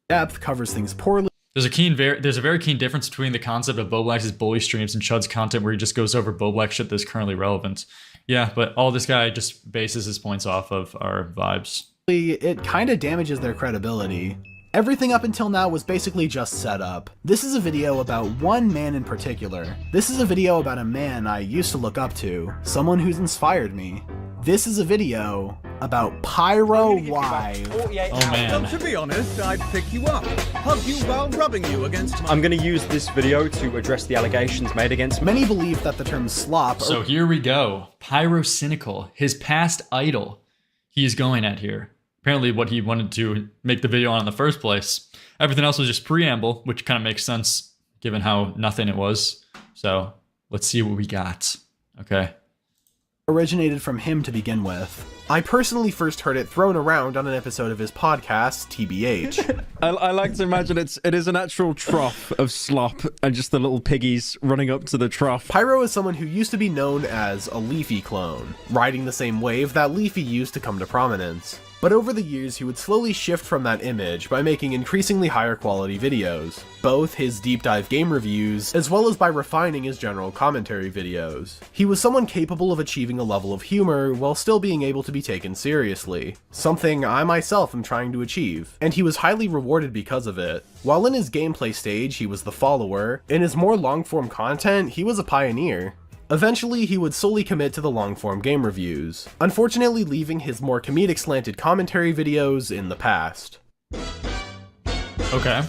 depth, covers things poorly. There's a very keen difference between the concept of Boblax's bully streams and Chud's content where he just goes over Boblax shit that's currently relevant. Yeah, but all this guy just bases his points off of our vibes. It kind of damages their credibility. Everything up until now was basically just set up. This is a video about one man in particular. This is a video about a man I used to look up to, someone who's inspired me. This is a video about Pyro Live. Oh man. Well, to be honest, I'd pick you up, hug you while rubbing you against my... I'm going to use this video to address the allegations made against me. Many believe that the term slop... So here we go. Pyro Cynical, his past idol, he is going at here. Apparently what he wanted to make the video on in the first place. Everything else was just preamble, which kind of makes sense given how nothing it was. So let's see what we got. Okay. Originated from him to begin with. I personally first heard it thrown around on an episode of his podcast, TBH. I like to imagine it is an actual trough of slop and just the little piggies running up to the trough. Pyro is someone who used to be known as a Leafy clone, riding the same wave that Leafy used to come to prominence. But over the years, he would slowly shift from that image by making increasingly higher quality videos, both his deep dive game reviews, as well as by refining his general commentary videos. He was someone capable of achieving a level of humor while still being able to be taken seriously, something I myself am trying to achieve, and he was highly rewarded because of it. While in his gameplay stage, he was the follower, in his more long-form content, he was a pioneer. Eventually, he would solely commit to the long-form game reviews, unfortunately leaving his more comedic-slanted commentary videos in the past. Okay.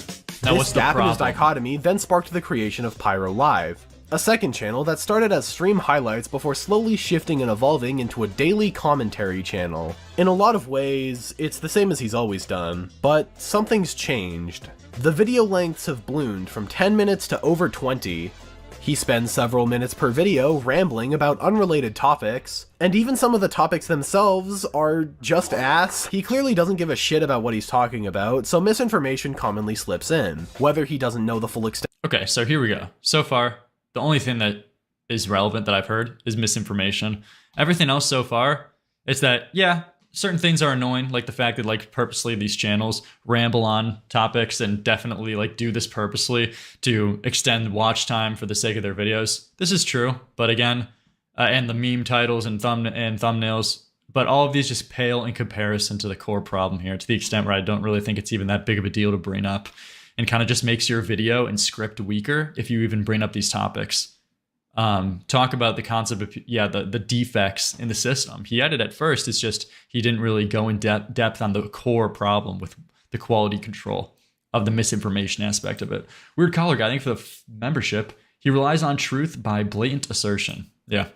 Now what's the gap in his problem? dichotomy then sparked the creation of Pyro Live, a second channel that started as stream highlights before slowly shifting and evolving into a daily commentary channel. In a lot of ways, it's the same as he's always done, but something's changed. The video lengths have ballooned from 10 minutes to over 20, he spends several minutes per video rambling about unrelated topics, and even some of the topics themselves are just ass. He clearly doesn't give a shit about what he's talking about, so misinformation commonly slips in, whether he doesn't know the full extent. Okay, so here we go. So far, the only thing that is relevant that I've heard is misinformation. Everything else so far is that, yeah, certain things are annoying, like the fact that like purposely these channels ramble on topics and definitely like do this purposely to extend watch time for the sake of their videos. This is true, but again, and the meme titles and thumbnails, but all of these just pale in comparison to the core problem here, to the extent where I don't really think it's even that big of a deal to bring up, and kind of just makes your video and script weaker if you even bring up these topics. Talk about the concept of, yeah, the defects in the system. He had it at first, it's just he didn't really go in depth on the core problem with the quality control of the misinformation aspect of it. Weird Collar Guy, I think for the membership, He relies on truth by blatant assertion. Yeah.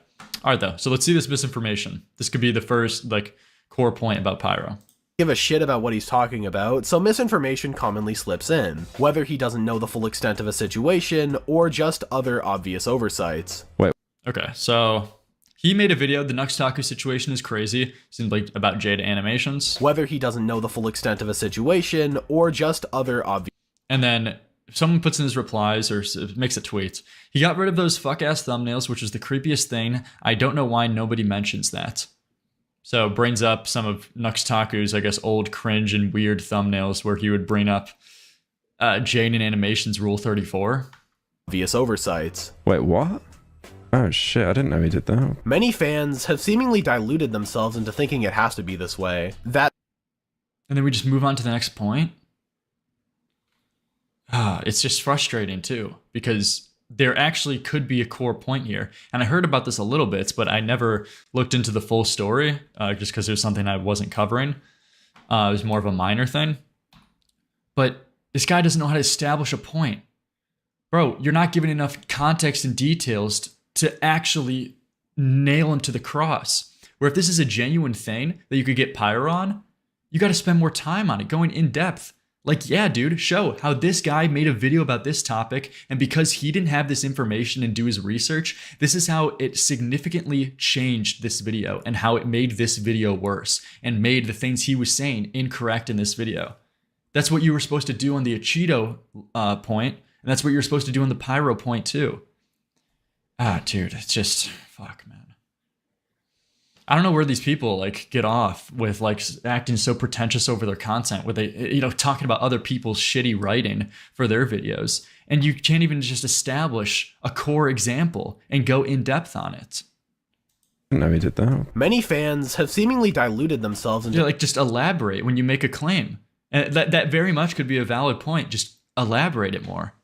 All right, though. So let's see this misinformation. This could be the first like core point about Pyro. Give a shit about what he's talking about, so misinformation commonly slips in, whether he doesn't know the full extent of a situation or just other obvious oversights. Wait. Okay, so he made a video. The Nuxtaku situation is crazy. Seemed like about Jada animations. Whether he doesn't know the full extent of a situation or just other obvious. And then someone puts in his replies or makes a tweet. He got rid of those fuck-ass thumbnails, which is the creepiest thing. I don't know why nobody mentions that. So brings up some of Nuxtaku's, I guess, old cringe and weird thumbnails where he would bring up Jaden Animations Rule 34. Obvious oversights. Wait, what? Oh shit, I didn't know he did that. Many fans have seemingly diluted themselves into thinking it has to be this way. And then we just move on to the next point. It's just frustrating too, because there actually could be a core point here. And I heard about this a little bit, but I never looked into the full story just because it was something I wasn't covering. It was more of a minor thing. But this guy doesn't know how to establish a point. Bro, you're not giving enough context and details to actually nail him to the cross. Where if this is a genuine thing that you could get Pyro on, you got to spend more time on it, going in depth. Like, yeah, dude, show how this guy made a video about this topic, and because he didn't have this information and do his research, this is how it significantly changed this video and how it made this video worse and made the things he was saying incorrect in this video. That's what you were supposed to do on the Cheeto point, and that's what you're supposed to do on the Pyro point too. Dude, it's just, fuck, man. I don't know where these people like get off with like acting so pretentious over their content, where they, talking about other people's shitty writing for their videos, and you can't even just establish a core example and go in depth on it. I didn't know he did that. Many fans have seemingly diluted themselves into just elaborate when you make a claim, and that very much could be a valid point. Just elaborate it more.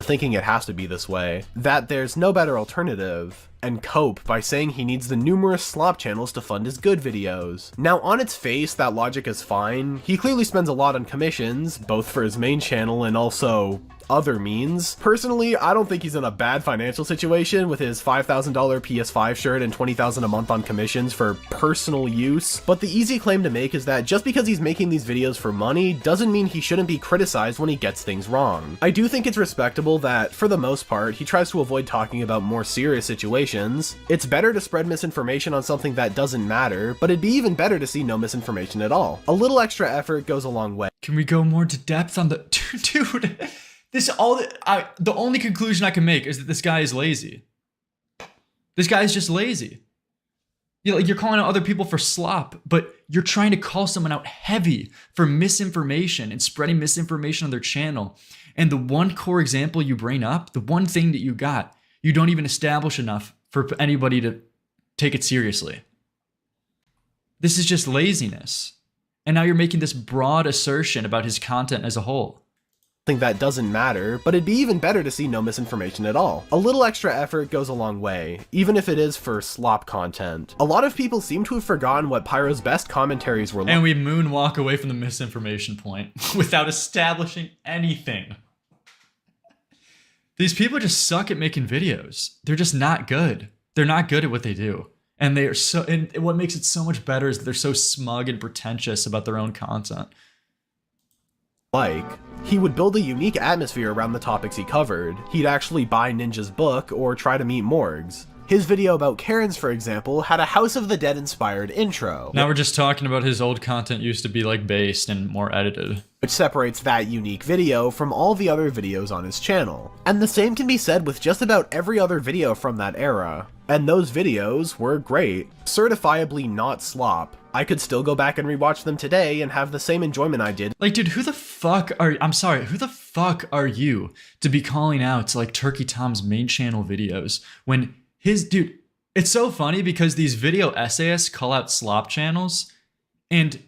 Thinking it has to be this way, that there's no better alternative, and cope by saying he needs the numerous slop channels to fund his good videos. Now on its face, that logic is fine. He clearly spends a lot on commissions, both for his main channel and also other means. Personally, I don't think he's in a bad financial situation with his $5,000 PS5 shirt and $20,000 a month on commissions for personal use, but the easy claim to make is that just because he's making these videos for money doesn't mean he shouldn't be criticized when he gets things wrong. I do think it's respectable that, for the most part, he tries to avoid talking about more serious situations. It's better to spread misinformation on something that doesn't matter, but it'd be even better to see no misinformation at all. A little extra effort goes a long way. Can we go more into depth on the... Dude... The only conclusion I can make is that this guy is lazy. This guy is just lazy. You're calling out other people for slop, but you're trying to call someone out heavy for misinformation and spreading misinformation on their channel. And the one core example you bring up, the one thing that you got, you don't even establish enough for anybody to take it seriously. This is just laziness. And now you're making this broad assertion about his content as a whole. That doesn't matter, but it'd be even better to see no misinformation at all. A little extra effort goes a long way, even if it is for slop content. A lot of people seem to have forgotten what Pyro's best commentaries were like. And we moonwalk away from the misinformation point without establishing anything. These people just suck at making videos. They're just not good. They're not good at what they do. And they are so, and what makes it so much better is that they're so smug and pretentious about their own content. He would build a unique atmosphere around the topics he covered. He'd actually buy Ninja's book or try to meet Morgs. His video about Karens, for example, had a House of the Dead inspired intro. Now we're just talking about his old content used to be like based and more edited, which separates that unique video from all the other videos on his channel. And the same can be said with just about every other video from that era. And those videos were great. Certifiably not slop. I could still go back and rewatch them today and have the same enjoyment I did. Like, dude, who the fuck are you to be calling out like Turkey Tom's main channel videos when dude, it's so funny because these video essayists call out slop channels, and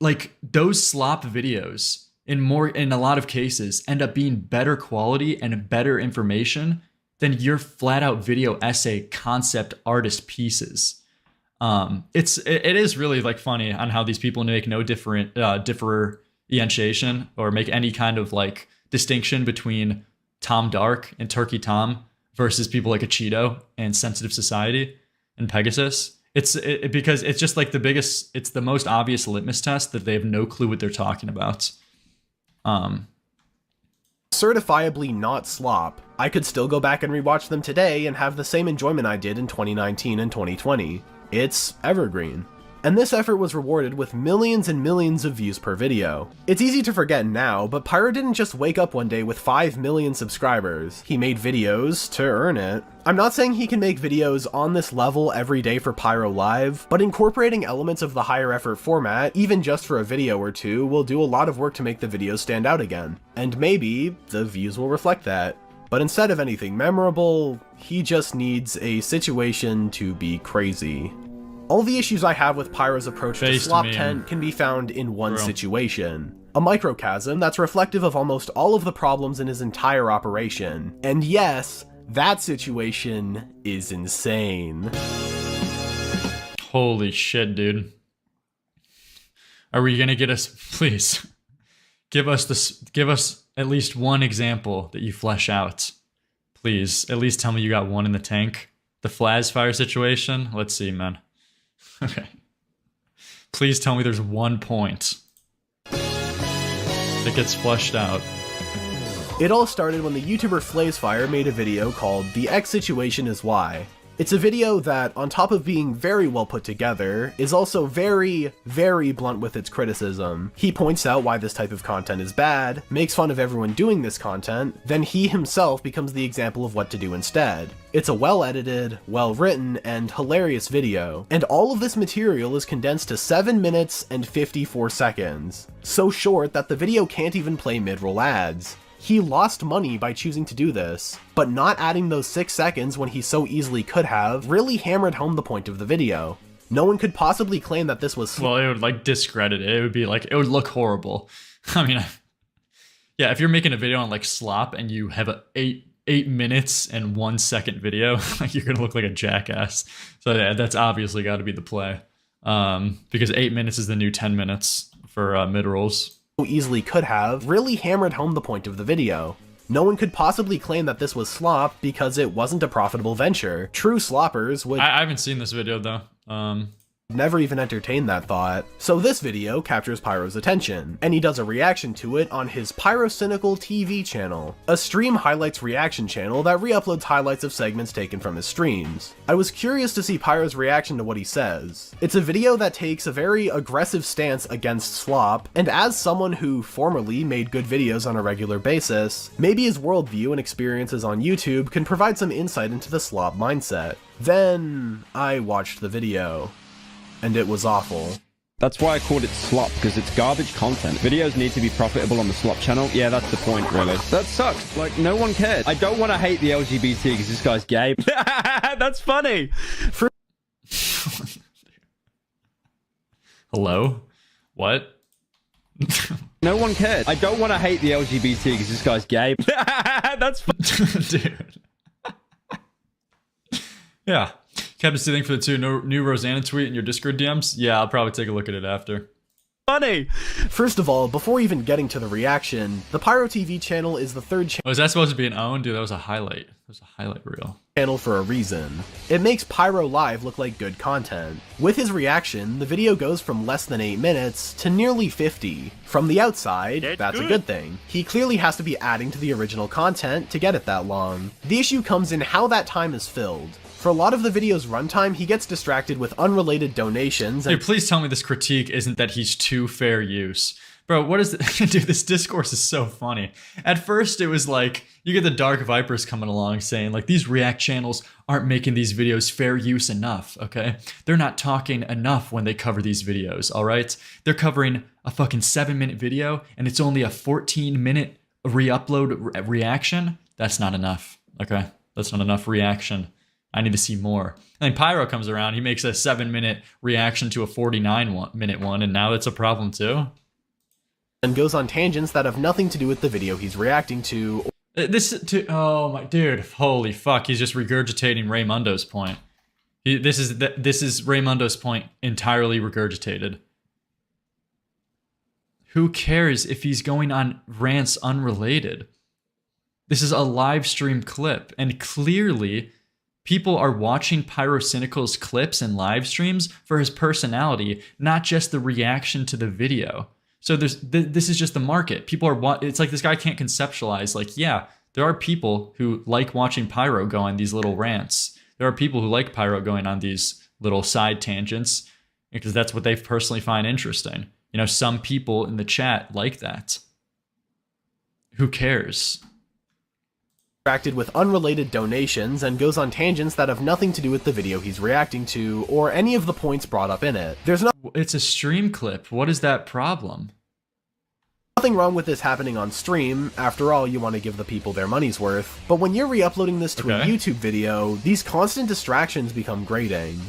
like those slop videos in a lot of cases end up being better quality and better information than your flat out video essay concept artist pieces. It is really like funny on how these people make no differentiation or make any kind of like distinction between Tom Dark and Turkey Tom versus people like a Cheeto and Sensitive Society and Pegasus. Because it's just like it's the most obvious litmus test that they have no clue what they're talking about. Certifiably not slop, I could still go back and rewatch them today and have the same enjoyment I did in 2019 and 2020. It's evergreen. And this effort was rewarded with millions and millions of views per video. It's easy to forget now, but Pyro didn't just wake up one day with 5 million subscribers. He made videos to earn it. I'm not saying he can make videos on this level every day for Pyro Live, but incorporating elements of the higher effort format, even just for a video or two, will do a lot of work to make the videos stand out again. And maybe the views will reflect that. But instead of anything memorable, he just needs a situation to be crazy. All the issues I have with Pyro's approach to Slop Tent can be found in one situation. A microcosm that's reflective of almost all of the problems in his entire operation. And yes, that situation is insane. Holy shit, dude. Are we gonna get us, please, give us at least one example that you flesh out. Please, at least tell me you got one in the tank. The Flaz fire situation, let's see, man. Okay. Please tell me there's one point that gets flushed out. It all started when the YouTuber Flazefire made a video called The X Situation Is Why. It's a video that, on top of being very well put together, is also very, very blunt with its criticism. He points out why this type of content is bad, makes fun of everyone doing this content, then he himself becomes the example of what to do instead. It's a well-edited, well-written, and hilarious video, and all of this material is condensed to 7 minutes and 54 seconds. So short that the video can't even play mid-roll ads. He lost money by choosing to do this, but not adding those 6 seconds when he so easily could have really hammered home the point of the video. No one could possibly claim that this was well, it would like discredit it. It would be like, it would look horrible. I mean, yeah, if you're making a video on like Slop and you have a 8 minutes and 1 second video, like you're gonna look like a jackass. So yeah, that's obviously got to be the play, because 8 minutes is the new 10 minutes for mid-rolls. Easily could have really hammered home the point of the video. No one could possibly claim that this was slop because it wasn't a profitable venture. True sloppers would— I haven't seen this video though. Never even entertained that thought. So this video captures Pyro's attention, and he does a reaction to it on his Pyrocynical TV channel, a stream highlights reaction channel that re-uploads highlights of segments taken from his streams. I was curious to see Pyro's reaction to what he says. It's a video that takes a very aggressive stance against Slop, and as someone who formerly made good videos on a regular basis, maybe his worldview and experiences on YouTube can provide some insight into the Slop mindset. Then I watched the video. And it was awful. That's why I called it Slop, because it's garbage content. Videos need to be profitable on the Slop channel. Yeah, that's the point, really. That sucks. Like, no one cared. I don't want to hate the LGBT because this guy's gay. That's funny. Hello? What? No one cared. I don't want to hate the LGBT because this guy's gay. That's funny. Dude. Yeah. Captain Stealing for the new Rosanna tweet in your Discord DMs? Yeah, I'll probably take a look at it after. Funny! First of all, before even getting to the reaction, the Pyro TV channel is the third channel. Oh, is that supposed to be an own? Dude, that was a highlight. That was a highlight reel. Channel for a reason. It makes Pyro Live look like good content. With his reaction, the video goes from less than 8 minutes to nearly 50. From the outside, that's a good thing. He clearly has to be adding to the original content to get it that long. The issue comes in how that time is filled. For a lot of the video's runtime, he gets distracted with unrelated donations. Dude, please tell me this critique isn't that he's too fair use. Bro, what is it? Dude, this discourse is so funny. At first, it was like, you get the Dark Vipers coming along saying, like, these React channels aren't making these videos fair use enough, okay? They're not talking enough when they cover these videos, all right? They're covering a fucking 7-minute video, and it's only a 14-minute re-upload reaction? That's not enough, okay? That's not enough reaction. I need to see more. And then Pyro comes around, he makes a 7-minute reaction to a 49-minute one, and now it's a problem too. And goes on tangents that have nothing to do with the video he's reacting to. Oh my dude, holy fuck, he's just regurgitating Raymundo's point. This is Raymundo's point entirely regurgitated. Who cares if he's going on rants unrelated? This is a live stream clip, and clearly people are watching Pyrocynical's clips and live streams for his personality, not just the reaction to the video. So this is just the market. People are, it's like this guy can't conceptualize, like, yeah, there are people who like watching Pyro go on these little rants. There are people who like Pyro going on these little side tangents because that's what they personally find interesting. You know, some people in the chat like that. Who cares? Distracted with unrelated donations and goes on tangents that have nothing to do with the video he's reacting to or any of the points brought up in it. There's It's a stream clip. What is that problem? nothing wrong with this happening on stream. After all, you want to give the people their money's worth. But when you're re-uploading this to a YouTube video, these constant distractions become grating.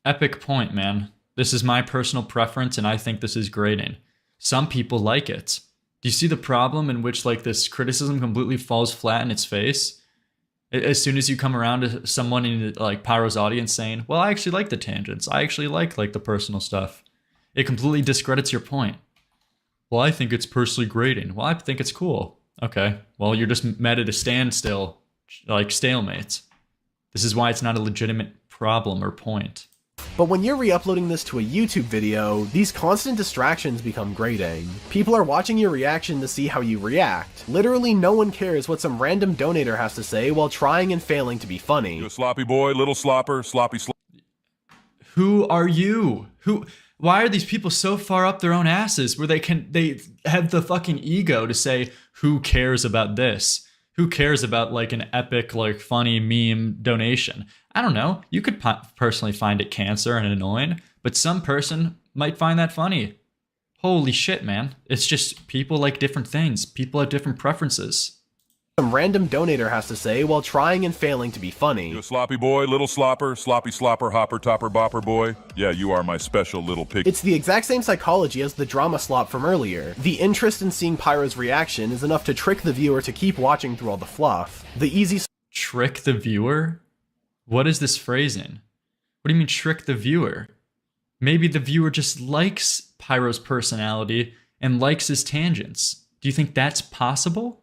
Epic point, man. This is my personal preference, and I think this is grating. Some people like it. Do you see the problem in which, like, this criticism completely falls flat in its face? As soon as you come around to someone in, like, Pyro's audience saying, well, I actually like the tangents. I actually like the personal stuff. It completely discredits your point. Well, I think it's personally grating. Well, I think it's cool. Okay. Well, you're just met at a standstill, like stalemate. This is why it's not a legitimate problem or point. But when you're re-uploading this to a YouTube video, these constant distractions become grating. People are watching your reaction to see how you react. Literally no one cares what some random donator has to say while trying and failing to be funny. You a sloppy boy, little slopper, sloppy slop. Who are you? Why are these people so far up their own asses where they have the fucking ego to say, who cares about this? Who cares about, like, an epic, like, funny meme donation? I don't know. You could personally find it cancer and annoying, but some person might find that funny. Holy shit, man. It's just people like different things. People have different preferences. Some random donator has to say while trying and failing to be funny. You a sloppy boy, little slopper, sloppy slopper, hopper, topper, bopper boy? Yeah, you are my special little pig. It's the exact same psychology as the drama slop from earlier. The interest in seeing Pyro's reaction is enough to trick the viewer to keep watching through all the fluff. The easy trick the viewer? What is this phrasing? What do you mean trick the viewer? Maybe the viewer just likes Pyro's personality and likes his tangents. Do you think that's possible?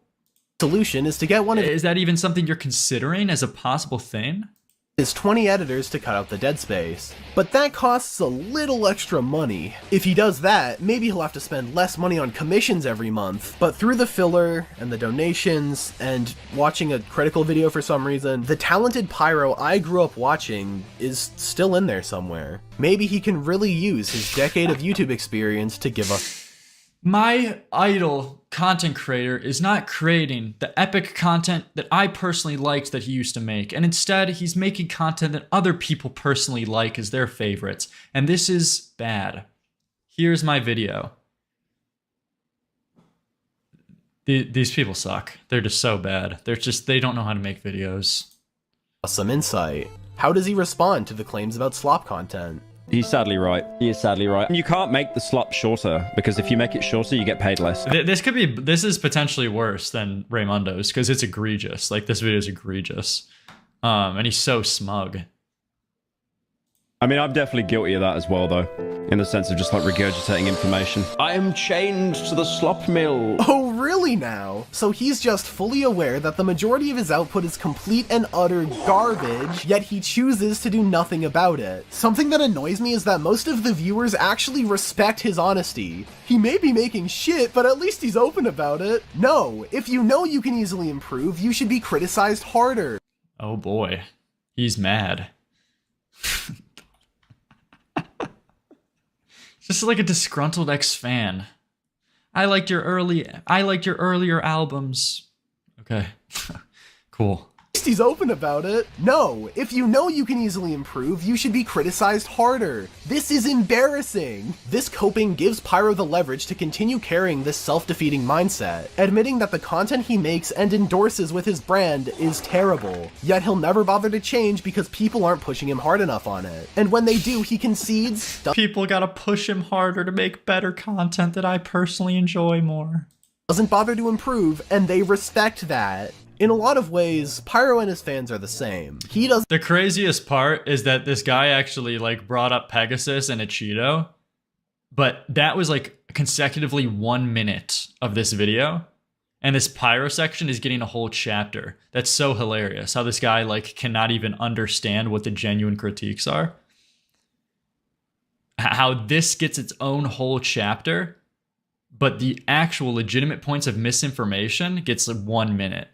Solution is to get one of Is that even something you're considering as a possible thing? His 20 editors to cut out the dead space. But that costs a little extra money. If he does that, maybe he'll have to spend less money on commissions every month. But through the filler and the donations and watching a critical video for some reason, the talented Pyro I grew up watching is still in there somewhere. Maybe he can really use his decade of YouTube experience to give us. My idol content creator is not creating the epic content that I personally liked that he used to make, and instead he's making content that other people personally like as their favorites, and this is bad. Here's my video. These people suck. They're just so bad. They don't know how to make videos. Some insight. How does he respond to the claims about slop content? He's sadly right. He is sadly right. You can't make the slop shorter, because if you make it shorter, you get paid less. This is potentially worse than Raymundo's, because it's egregious. Like, this video is egregious. And he's so smug. I mean, I'm definitely guilty of that as well, though, in the sense of just, like, regurgitating information. I am chained to the slop mill. Oh, really now? So he's just fully aware that the majority of his output is complete and utter garbage, yet he chooses to do nothing about it. Something that annoys me is that most of the viewers actually respect his honesty. He may be making shit, but at least he's open about it. No, if you know you can easily improve, you should be criticized harder. Oh boy, he's mad. Just like a disgruntled ex-fan. I liked your earlier albums. Okay. Cool. At least he's open about it. No, if you know you can easily improve, you should be criticized harder. This is embarrassing. This coping gives Pyro the leverage to continue carrying this self-defeating mindset, admitting that the content he makes and endorses with his brand is terrible. Yet he'll never bother to change because people aren't pushing him hard enough on it. And when they do, he concedes. People gotta push him harder to make better content that I personally enjoy more. Doesn't bother to improve, and they respect that. In a lot of ways, Pyro and his fans are the same. The craziest part is that this guy actually, like, brought up Pegasus and a Cheeto, but that was, like, consecutively 1 minute of this video, And this pyro section is getting a whole chapter. That's so hilarious. How this guy like cannot even understand what the genuine critiques are. How this gets its own whole chapter, but the actual legitimate points of misinformation gets like 1 minute.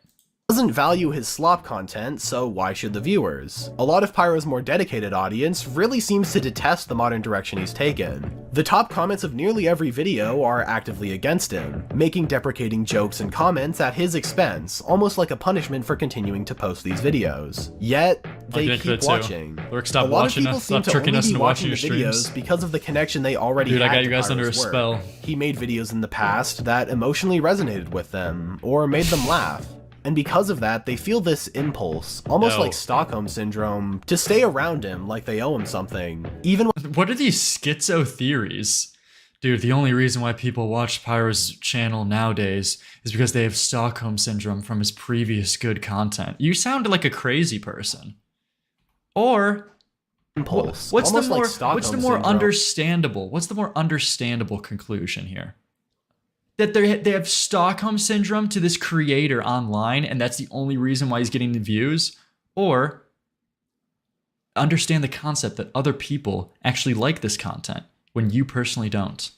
Doesn't value his slop content, so why should the viewers? A lot of Pyro's more dedicated audience really seems to detest the modern direction he's taken. The top comments of nearly every video are actively against him, making deprecating jokes and comments at his expense, almost like a punishment for continuing to post these videos. Yet, they keep watching. Luhrix, stop watching us, stop tricking us into watching your streams. Because of the connection they already had. Dude, I got you guys Pyro's under a work. spell. He made videos in the past that emotionally resonated with them, or made them laugh. And because of that, they feel this impulse, almost like Stockholm Syndrome, to stay around him like they owe him something. Even what are these schizo theories? Dude, the only reason why people watch Pyro's channel nowadays is because they have Stockholm Syndrome from his previous good content. You sound like a crazy person. Or impulse. What's the more understandable conclusion here? That they have Stockholm Syndrome to this creator online, and that's the only reason why he's getting the views? Or understand the concept that other people actually like this content when you personally don't.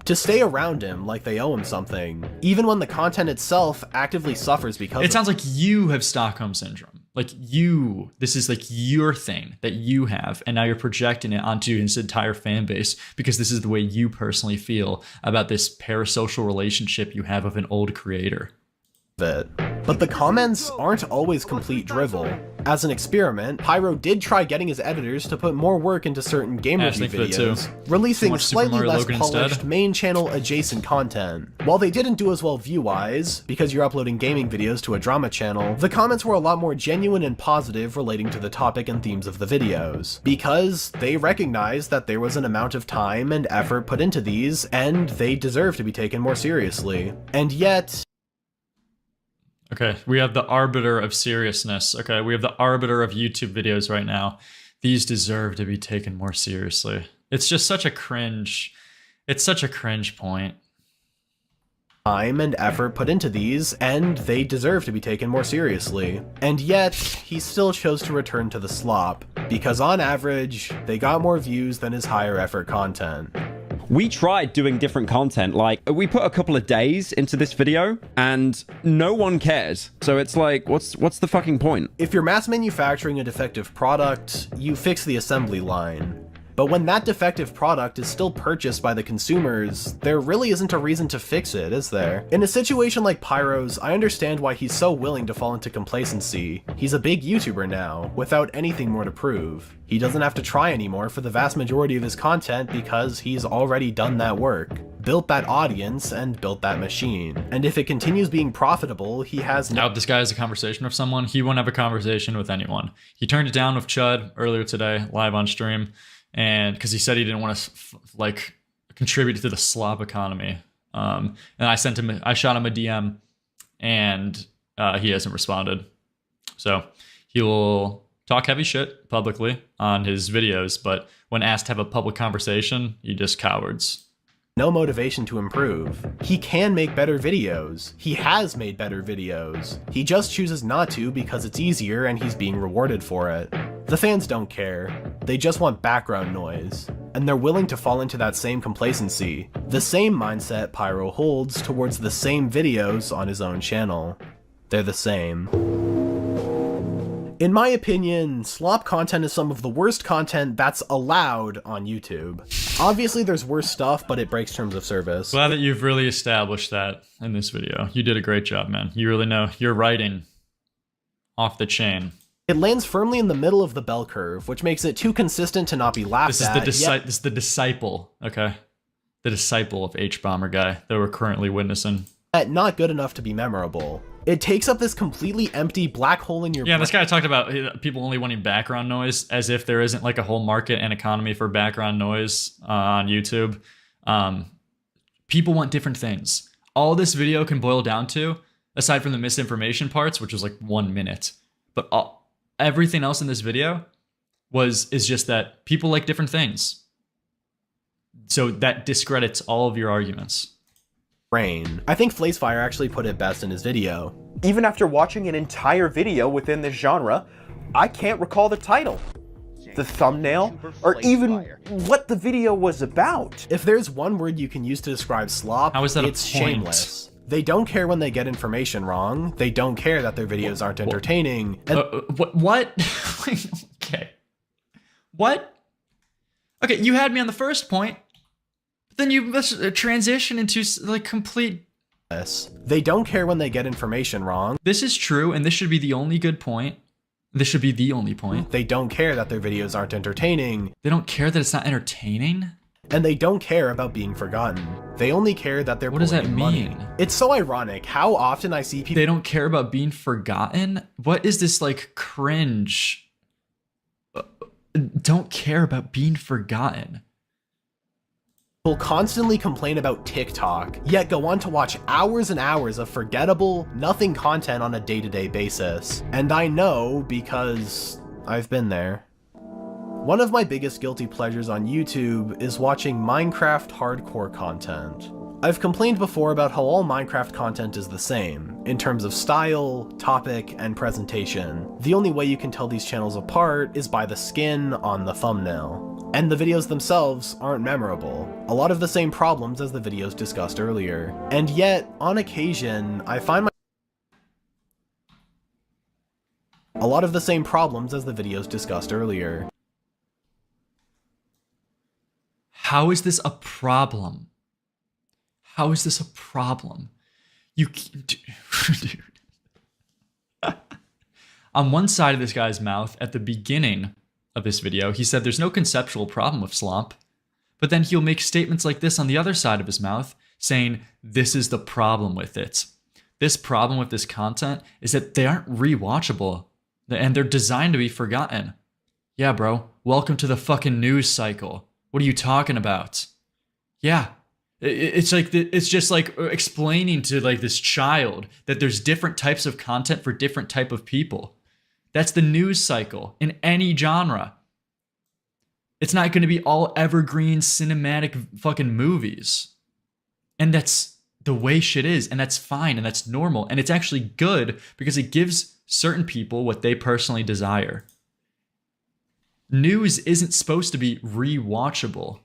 To stay around him like they owe him something, even when the content itself actively suffers because it sounds like you have Stockholm Syndrome. Like this is like your thing that you have, and now you're projecting it onto his entire fan base because this is the way you personally feel about this parasocial relationship you have with an old creator. But the comments aren't always complete drivel. As an experiment, Pyro did try getting his editors to put more work into certain game review videos, releasing slightly less polished main channel adjacent content. While they didn't do as well view-wise, because you're uploading gaming videos to a drama channel, the comments were a lot more genuine and positive relating to the topic and themes of the videos, because they recognized that there was an amount of time and effort put into these, and they deserve to be taken more seriously. And yet, okay, we have the arbiter of seriousness. Okay, we have the arbiter of YouTube videos right now. These deserve to be taken more seriously. It's just such a cringe. It's such a cringe point. Time and effort put into these, and they deserve to be taken more seriously. And yet, he still chose to return to the slop, because on average, they got more views than his higher effort content. We tried doing different content, like we put a couple of days into this video and no one cares. So it's like, what's the fucking point? If you're mass manufacturing a defective product, you fix the assembly line. But when that defective product is still purchased by the consumers, there really isn't a reason to fix it, is there? In a situation like Pyro's, I understand why he's so willing to fall into complacency. He's a big YouTuber now, without anything more to prove. He doesn't have to try anymore for the vast majority of his content because he's already done that work, built that audience, and built that machine. And if it continues being profitable, he has Now this guy has a conversation with someone, he won't have a conversation with anyone. He turned it down with Chud earlier today, live on stream. And because he said he didn't want to like contribute to the slop economy, and I shot him a DM, and he hasn't responded. So he will talk heavy shit publicly on his videos, but when asked to have a public conversation, he just cowards. No motivation to improve. He can make better videos. He has made better videos. He just chooses not to because it's easier and he's being rewarded for it. The fans don't care. They just want background noise. And they're willing to fall into that same complacency. The same mindset Pyro holds towards the same videos on his own channel. They're the same. In my opinion, slop content is some of the worst content that's allowed on YouTube. Obviously there's worse stuff, but it breaks terms of service. Glad that you've really established that in this video. You did a great job, man. You really know your writing off the chain. It lands firmly in the middle of the bell curve, which makes it too consistent to not be laughed at. This is the disciple, okay? The disciple of H-Bomber guy that we're currently witnessing. Not good enough to be memorable. It takes up this completely empty black hole in your brain. Yeah, this guy talked about people only wanting background noise, as if there isn't like a whole market and economy for background noise on YouTube. People want different things. All this video can boil down to, aside from the misinformation parts, which was like 1 minute, but everything else in this video is just that people like different things. So that discredits all of your arguments. brain. I think Flacefire actually put it best in his video. Even after watching an entire video within this genre, I can't recall the title, the thumbnail, or even what the video was about. If there's one word you can use to describe Slop, how is that it's shameless. They don't care when they get information wrong. They don't care that their videos aren't entertaining. And what? Okay. What? Okay, you had me on the first point, but then you transition into like complete. They don't care when they get information wrong. This is true, and this should be the only good point. This should be the only point. They don't care that their videos aren't entertaining. They don't care that it's not entertaining? And they don't care about being forgotten. They only care that they're What does that pulling mean? money. It's so ironic how often I see people. They don't care about being forgotten? What is this like cringe? Don't care about being forgotten. Will constantly complain about TikTok, yet go on to watch hours and hours of forgettable, nothing content on a day-to-day basis. And I know because I've been there. One of my biggest guilty pleasures on YouTube is watching Minecraft hardcore content. I've complained before about how all Minecraft content is the same, in terms of style, topic, and presentation. The only way you can tell these channels apart is by the skin on the thumbnail. And the videos themselves aren't memorable. A lot of the same problems as the videos discussed earlier. And yet, on occasion, I find a lot of the same problems as the videos discussed earlier. How is this a problem? How is this a problem? You dude. On one side of this guy's mouth, at the beginning of this video, he said there's no conceptual problem with Slop, but then he'll make statements like this on the other side of his mouth, saying this is the problem with it. This problem with this content is that they aren't rewatchable, and they're designed to be forgotten. Yeah, bro, welcome to the fucking news cycle. What are you talking about? Yeah. It's like it's just like explaining to like this child that there's different types of content for different type of people. That's the news cycle in any genre. It's not going to be all evergreen cinematic fucking movies. And that's the way shit is, and that's fine, and that's normal, and it's actually good because it gives certain people what they personally desire. News isn't supposed to be rewatchable.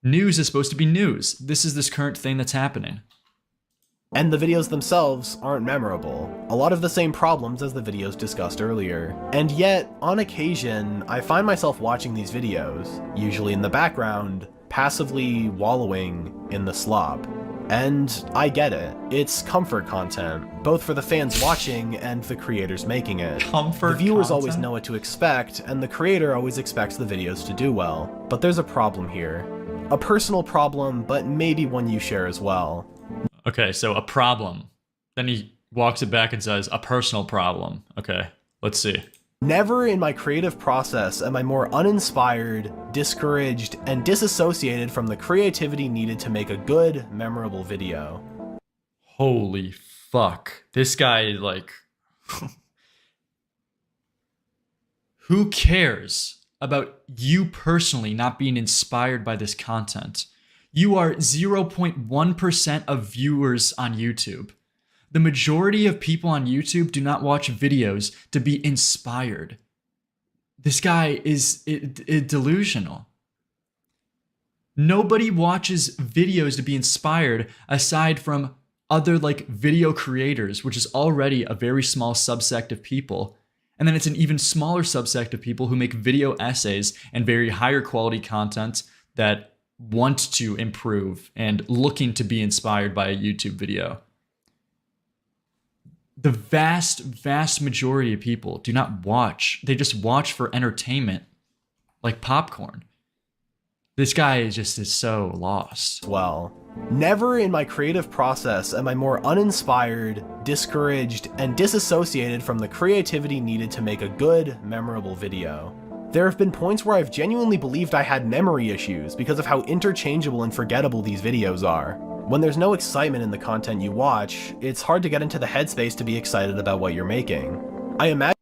News is supposed to be news. This is this current thing that's happening. And the videos themselves aren't memorable. A lot of the same problems as the videos discussed earlier. And yet, on occasion, I find myself watching these videos, usually in the background, passively wallowing in the slop. And I get it. It's comfort content, both for the fans watching and the creators making it. Comfort The viewers content? always know what to expect, and the creator always expects the videos to do well. But there's a problem here. A personal problem, but maybe one you share as well. Okay, so a problem. Then he walks it back and says, a personal problem. Okay, let's see. Never in my creative process am I more uninspired, discouraged, and disassociated from the creativity needed to make a good, memorable video. Holy fuck. This guy, like... Who cares about you personally not being inspired by this content? You are 0.1% of viewers on YouTube. The majority of people on YouTube do not watch videos to be inspired. This guy is delusional. Nobody watches videos to be inspired aside from other like video creators, which is already a very small subsect of people. And then it's an even smaller subsect of people who make video essays and very higher quality content that want to improve and looking to be inspired by a YouTube video. The vast majority of people do not watch. They just watch for entertainment, like popcorn. This guy is so lost. Well, never in my creative process am I more uninspired, discouraged, and disassociated from the creativity needed to make a good, memorable video. There have been points where I've genuinely believed I had memory issues because of how interchangeable and forgettable these videos are. When there's no excitement in the content you watch, it's hard to get into the headspace to be excited about what you're making. I imagine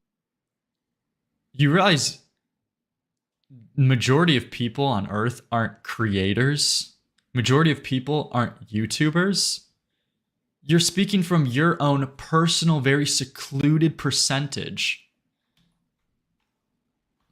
you realize majority of people on Earth aren't creators. Majority of people aren't YouTubers. You're speaking from your own personal, very secluded percentage.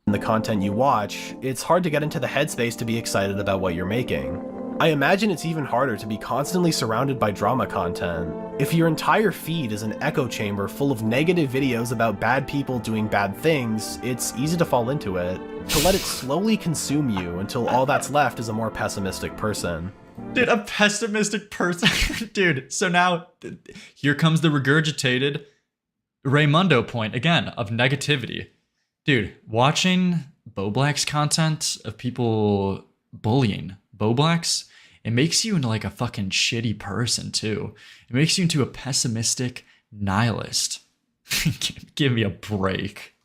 In the content you watch, it's hard to get into the headspace to be excited about what you're making. I imagine it's even harder to be constantly surrounded by drama content. If your entire feed is an echo chamber full of negative videos about bad people doing bad things, it's easy to fall into it, to let it slowly consume you until all that's left is a more pessimistic person. Dude, a pessimistic person? Dude, so now here comes the regurgitated Raymundo point again of negativity. Dude, watching Boblack's content of people bullying Boblacks, it makes you into like a fucking shitty person too. It makes you into a pessimistic nihilist. Give me a break.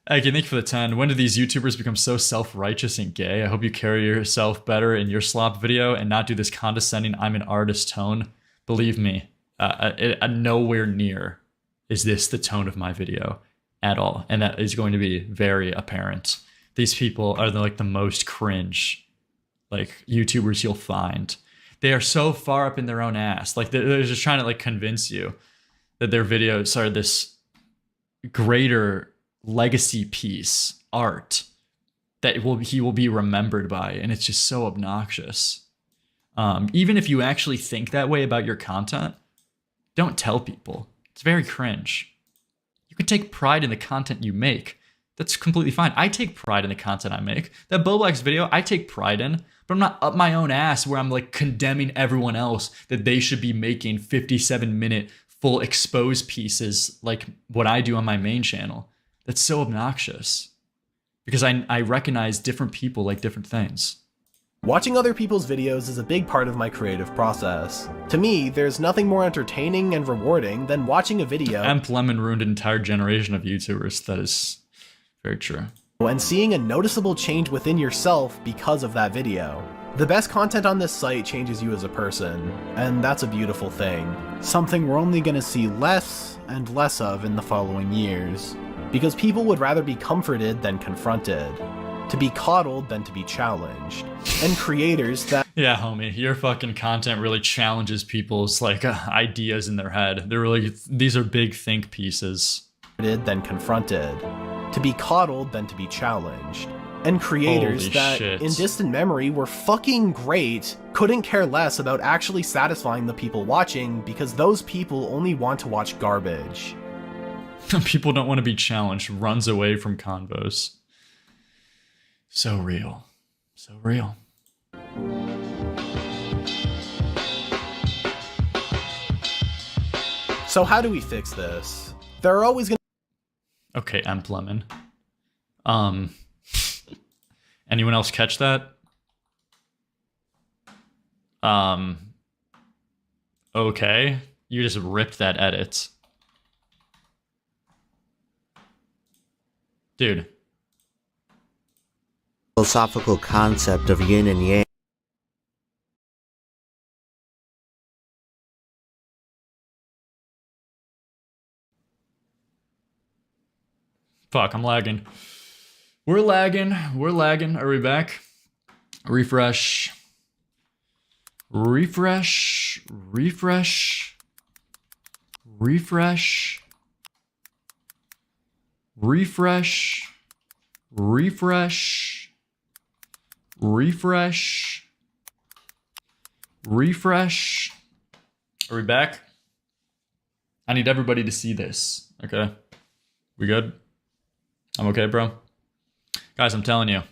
Again, thank you for the 10. When do these YouTubers become so self-righteous and gay? I hope you carry yourself better in your slop video and not do this condescending I'm an artist tone. Believe me, nowhere near is this the tone of my video at all. And that is going to be very apparent. These people are the most cringe YouTubers you'll find. They are so far up in their own ass. Like they're just trying to convince you that their videos are this greater legacy piece, art, that he will be remembered by, and it's just so obnoxious. Even if you actually think that way about your content, don't tell people. It's very cringe. You can take pride in the content you make. That's completely fine. I take pride in the content I make. That Boblack's video, I take pride in, but I'm not up my own ass where I'm condemning everyone else that they should be making 57-minute full exposed pieces like what I do on my main channel. That's so obnoxious. Because I recognize different people like different things. Watching other people's videos is a big part of my creative process. To me, there's nothing more entertaining and rewarding than watching a video Lemon ruined an entire generation of YouTubers. That is very true. And seeing a noticeable change within yourself because of that video. The best content on this site changes you as a person, and that's a beautiful thing. Something we're only gonna see less and less of in the following years. Because people would rather be comforted than confronted, to be coddled than to be challenged, and creators that— Yeah, homie, your fucking content really challenges people's ideas in their head. These are big think pieces. Than confronted, to be coddled than to be challenged, and creators Holy that, shit. in distant memory, were fucking great, couldn't care less about actually satisfying the people watching because those people only want to watch garbage. People don't want to be challenged, runs away from convos. So real. So real. So how do we fix this? There are always gonna— Okay, Lemon. Anyone else catch that? Okay. You just ripped that edit. Dude. Philosophical concept of yin and yang. Fuck, I'm lagging. We're lagging. Are we back? Refresh. Refresh. Refresh. Refresh. Refresh. Refresh. Refresh. Refresh. Are we back? I need everybody to see this. Okay. We good? I'm okay, bro. Guys, I'm telling you.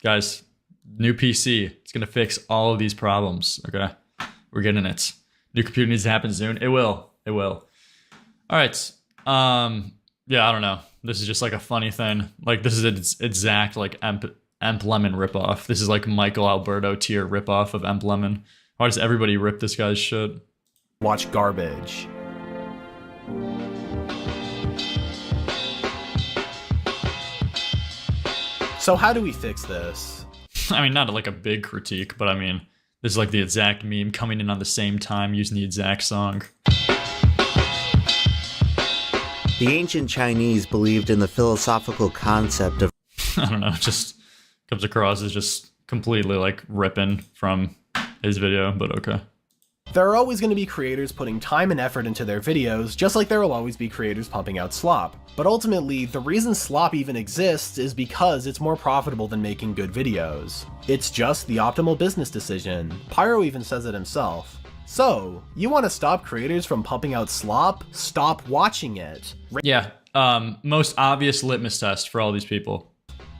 Guys, new PC. It's going to fix all of these problems. Okay. We're getting it. New computer needs to happen soon. It will. It will. All right. Yeah, I don't know. This is just a funny thing. This is its exact Emp Lemon ripoff. This is Michael Alberto tier ripoff of Emp Lemon. Why does everybody rip this guy's shit? Watch garbage. So how do we fix this? I mean, not a big critique, but I mean, this is the exact meme coming in on the same time using the exact song. The ancient Chinese believed in the philosophical concept of— I don't know, it just comes across as just completely ripping from his video, but okay. There are always going to be creators putting time and effort into their videos, just like there will always be creators pumping out slop. But ultimately, the reason slop even exists is because it's more profitable than making good videos. It's just the optimal business decision. Pyro even says it himself. So, you want to stop creators from pumping out slop? Stop watching it. Yeah, most obvious litmus test for all these people.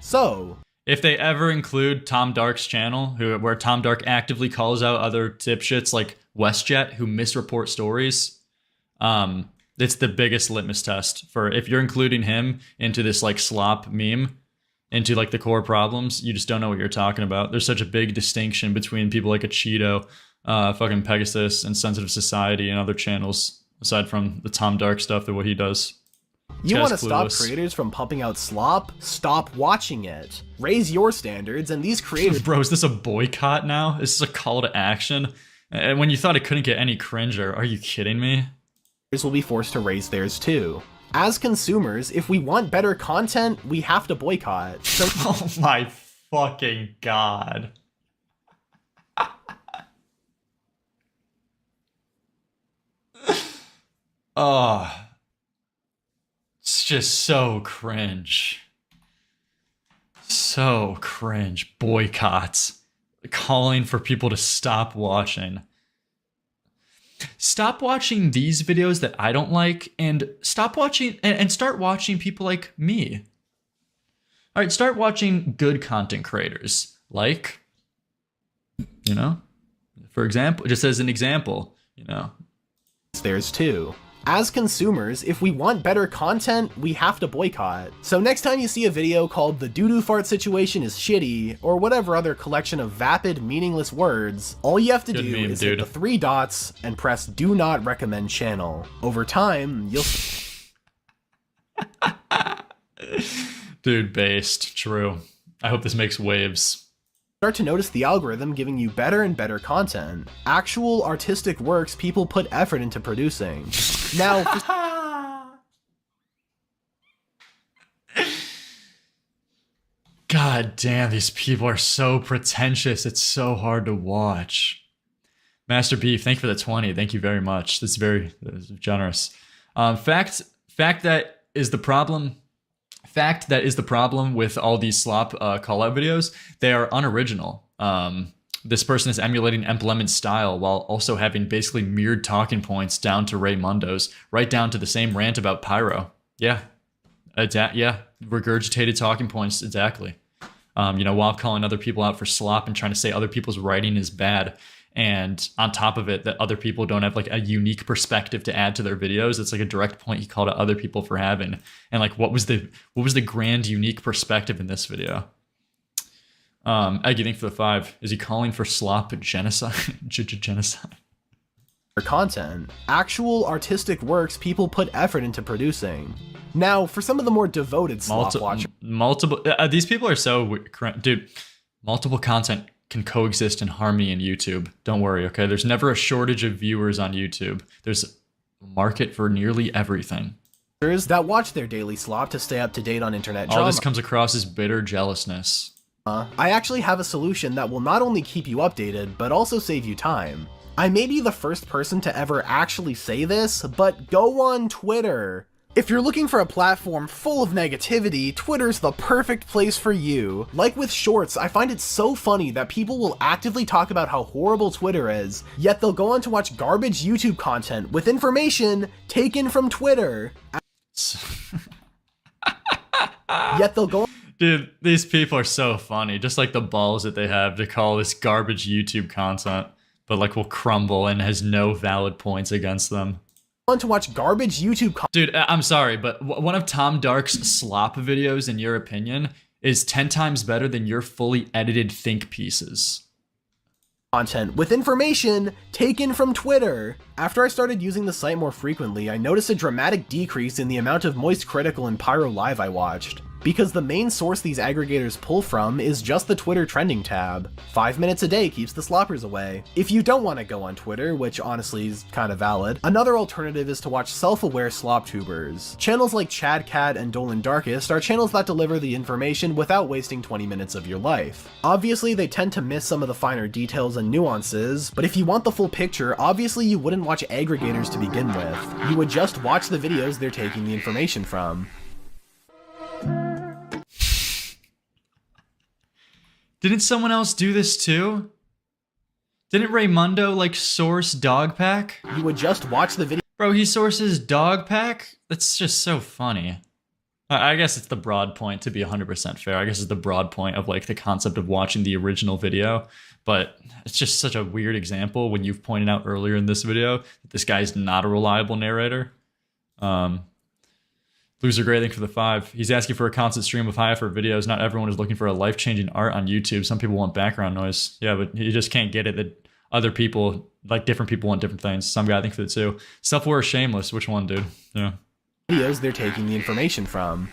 So, if they ever include Tom Dark's channel, where Tom Dark actively calls out other dipshits like WestJet who misreport stories, it's the biggest litmus test for if you're including him into this like slop meme, into like the core problems, you just don't know what you're talking about. There's such a big distinction between people like a Cheeto, fucking Pegasus, and Sensitive Society and other channels, aside from the Tom Dark stuff that what he does. You want to stop creators from pumping out slop? Stop watching it. Raise your standards, and these creators... Bro, is this a boycott now? Is this a call to action? And when you thought it couldn't get any cringer, are you kidding me? ...will be forced to raise theirs too. As consumers, if we want better content, we have to boycott. So oh my fucking god. Oh... It's just so cringe. So cringe. Boycotts. Calling for people to stop watching. Stop watching these videos that I don't like, and stop watching and start watching people like me. Alright, start watching good content creators. Like, you know, for example, just as an example, you know. There's two. As consumers, if we want better content, we have to boycott. So next time you see a video called "The doo-doo fart situation is shitty," or whatever other collection of vapid, meaningless words, all you have to do is hit the 3 dots and press "Do Not Recommend Channel." Over time, you'll... Dude, based. True. I hope this makes waves. Start to notice the algorithm giving you better and better content. Actual artistic works people put effort into producing. Now, God damn, these people are so pretentious. It's so hard to watch. Master Beef, thank you for the 20. Thank you very much. That's very generous. Fact that is the problem. Fact that is the problem with all these slop call-out videos. They are unoriginal. This person is emulating Emplement's style while also having basically mirrored talking points down to Raymundo's, right down to the same rant about Pyro. Yeah. Yeah. Regurgitated talking points, exactly. You know, while calling other people out for slop and trying to say other people's writing is bad. And on top of it, that other people don't have like a unique perspective to add to their videos. It's like a direct point he called out other people for having. And like, what was the grand unique perspective in this video? Eggy, thank you for the 5. Is he calling for slop genocide? Genocide? Content. Actual artistic works people put effort into producing. Now, for some of the more devoted slop watchers... These people are so... Dude, multiple content can coexist in harmony in YouTube. Don't worry, okay? There's never a shortage of viewers on YouTube. There's a market for nearly everything. That watch their daily slop to stay up to date on internet drama. All this comes across as bitter jealousness. I actually have a solution that will not only keep you updated, but also save you time. I may be the first person to ever actually say this, but go on Twitter. If you're looking for a platform full of negativity, Twitter's the perfect place for you. Like with Shorts, I find it so funny that people will actively talk about how horrible Twitter is, yet they'll go on to watch garbage YouTube content with information taken from Twitter. Yet they'll go... Dude, these people are so funny. Just like the balls that they have to call this garbage YouTube content, but like will crumble and has no valid points against them. On to watch garbage YouTube content. Dude, I'm sorry, but one of Tom Dark's slop videos, in your opinion, is 10 times better than your fully edited think pieces. Content with information taken from Twitter. After I started using the site more frequently, I noticed a dramatic decrease in the amount of Moist Critical and Pyro Live I watched. because the main source these aggregators pull from is just the Twitter trending tab. 5 minutes a day keeps the sloppers away. If you don't want to go on Twitter, which honestly is kind of valid, another alternative is to watch self-aware slop tubers. Channels like Chad Cat and Dolan Darkest are channels that deliver the information without wasting 20 minutes of your life. Obviously, they tend to miss some of the finer details and nuances, but if you want the full picture, obviously you wouldn't watch aggregators to begin with. You would just watch the videos they're taking the information from. Didn't someone else do this too? Didn't Raymundo like source Dogpack? You would just watch the video. Bro, he sources Dogpack? That's just so funny. I guess it's the broad point, to be 100% fair. I guess it's the broad point of like the concept of watching the original video, but it's just such a weird example when you've pointed out earlier in this video that this guy's not a reliable narrator. Loser Gray, thank you for the 5. He's asking for a constant stream of high effort videos. Not everyone is looking for a life-changing art on YouTube. Some people want background noise. Yeah, but you just can't get it that other people, like different people want different things. Some guy, I think for the 2. Self-aware or shameless? Which one, dude? Yeah. Videos they're taking the information from.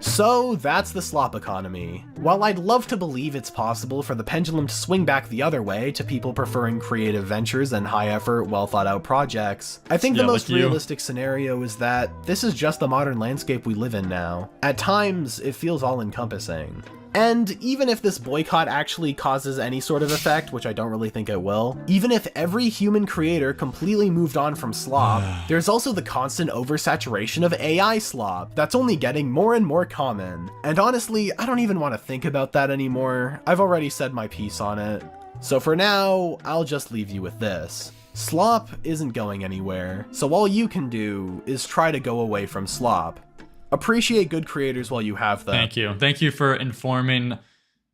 So that's the slop economy. While I'd love to believe it's possible for the pendulum to swing back the other way to people preferring creative ventures and high-effort, well-thought-out projects, I think the most realistic scenario is that this is just the modern landscape we live in now. At times, it feels all-encompassing. And even if this boycott actually causes any sort of effect, which I don't really think it will, even if every human creator completely moved on from slop, there's also the constant oversaturation of AI slop that's only getting more and more common. And honestly, I don't even want to think about that anymore. I've already said my piece on it. So for now, I'll just leave you with this. Slop isn't going anywhere, so all you can do is try to go away from slop. Appreciate good creators while you have them. Thank you. Thank you for informing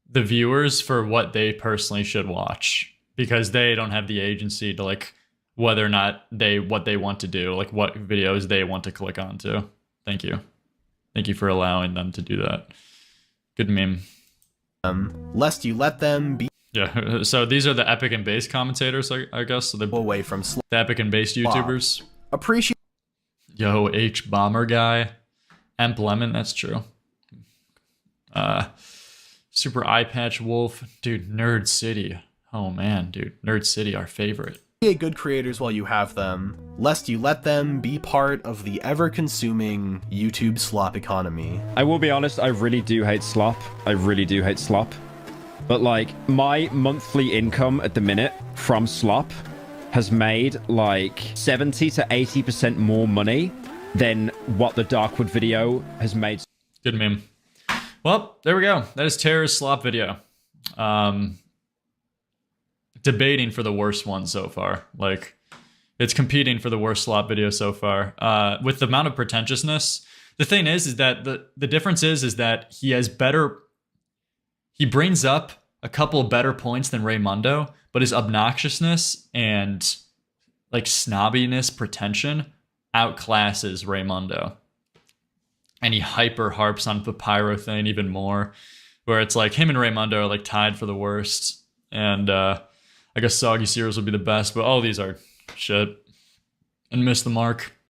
the viewers for what they personally should watch, because they don't have the agency to like whether or not what they want to do, like what videos they want to click onto. Thank you. Thank you for allowing them to do that. Good meme. Lest you let them be. Yeah, so these are the Epic and Base commentators, I guess. So they're away from slop. The Epic and Base YouTubers. Appreciate. Yo, H Bomber guy. Emp Lemon, that's true. Super Eye Patch Wolf. Dude, Nerd City. Oh man, dude. Nerd City, our favorite. Appreciate good creators while you have them, lest you let them be part of the ever-consuming YouTube slop economy. I will be honest, I really do hate slop. I really do hate slop. But like, my monthly income at the minute from slop has made like 70 to 80% more money than what the Darkwood video has made. Good meme. Well, there we go. That is Terror's slop video. Debating for the worst one so far. Like, it's competing for the worst slop video so far. With the amount of pretentiousness, the thing is that the difference is that he brings up a couple better points than Raymundo, but his obnoxiousness and like snobbiness, pretension outclasses Raymundo. And he hyper harps on the pyro thing even more, where it's like him and Raymundo are like tied for the worst. And I guess Soggy Cereals would be the best, but all these are shit and miss the mark.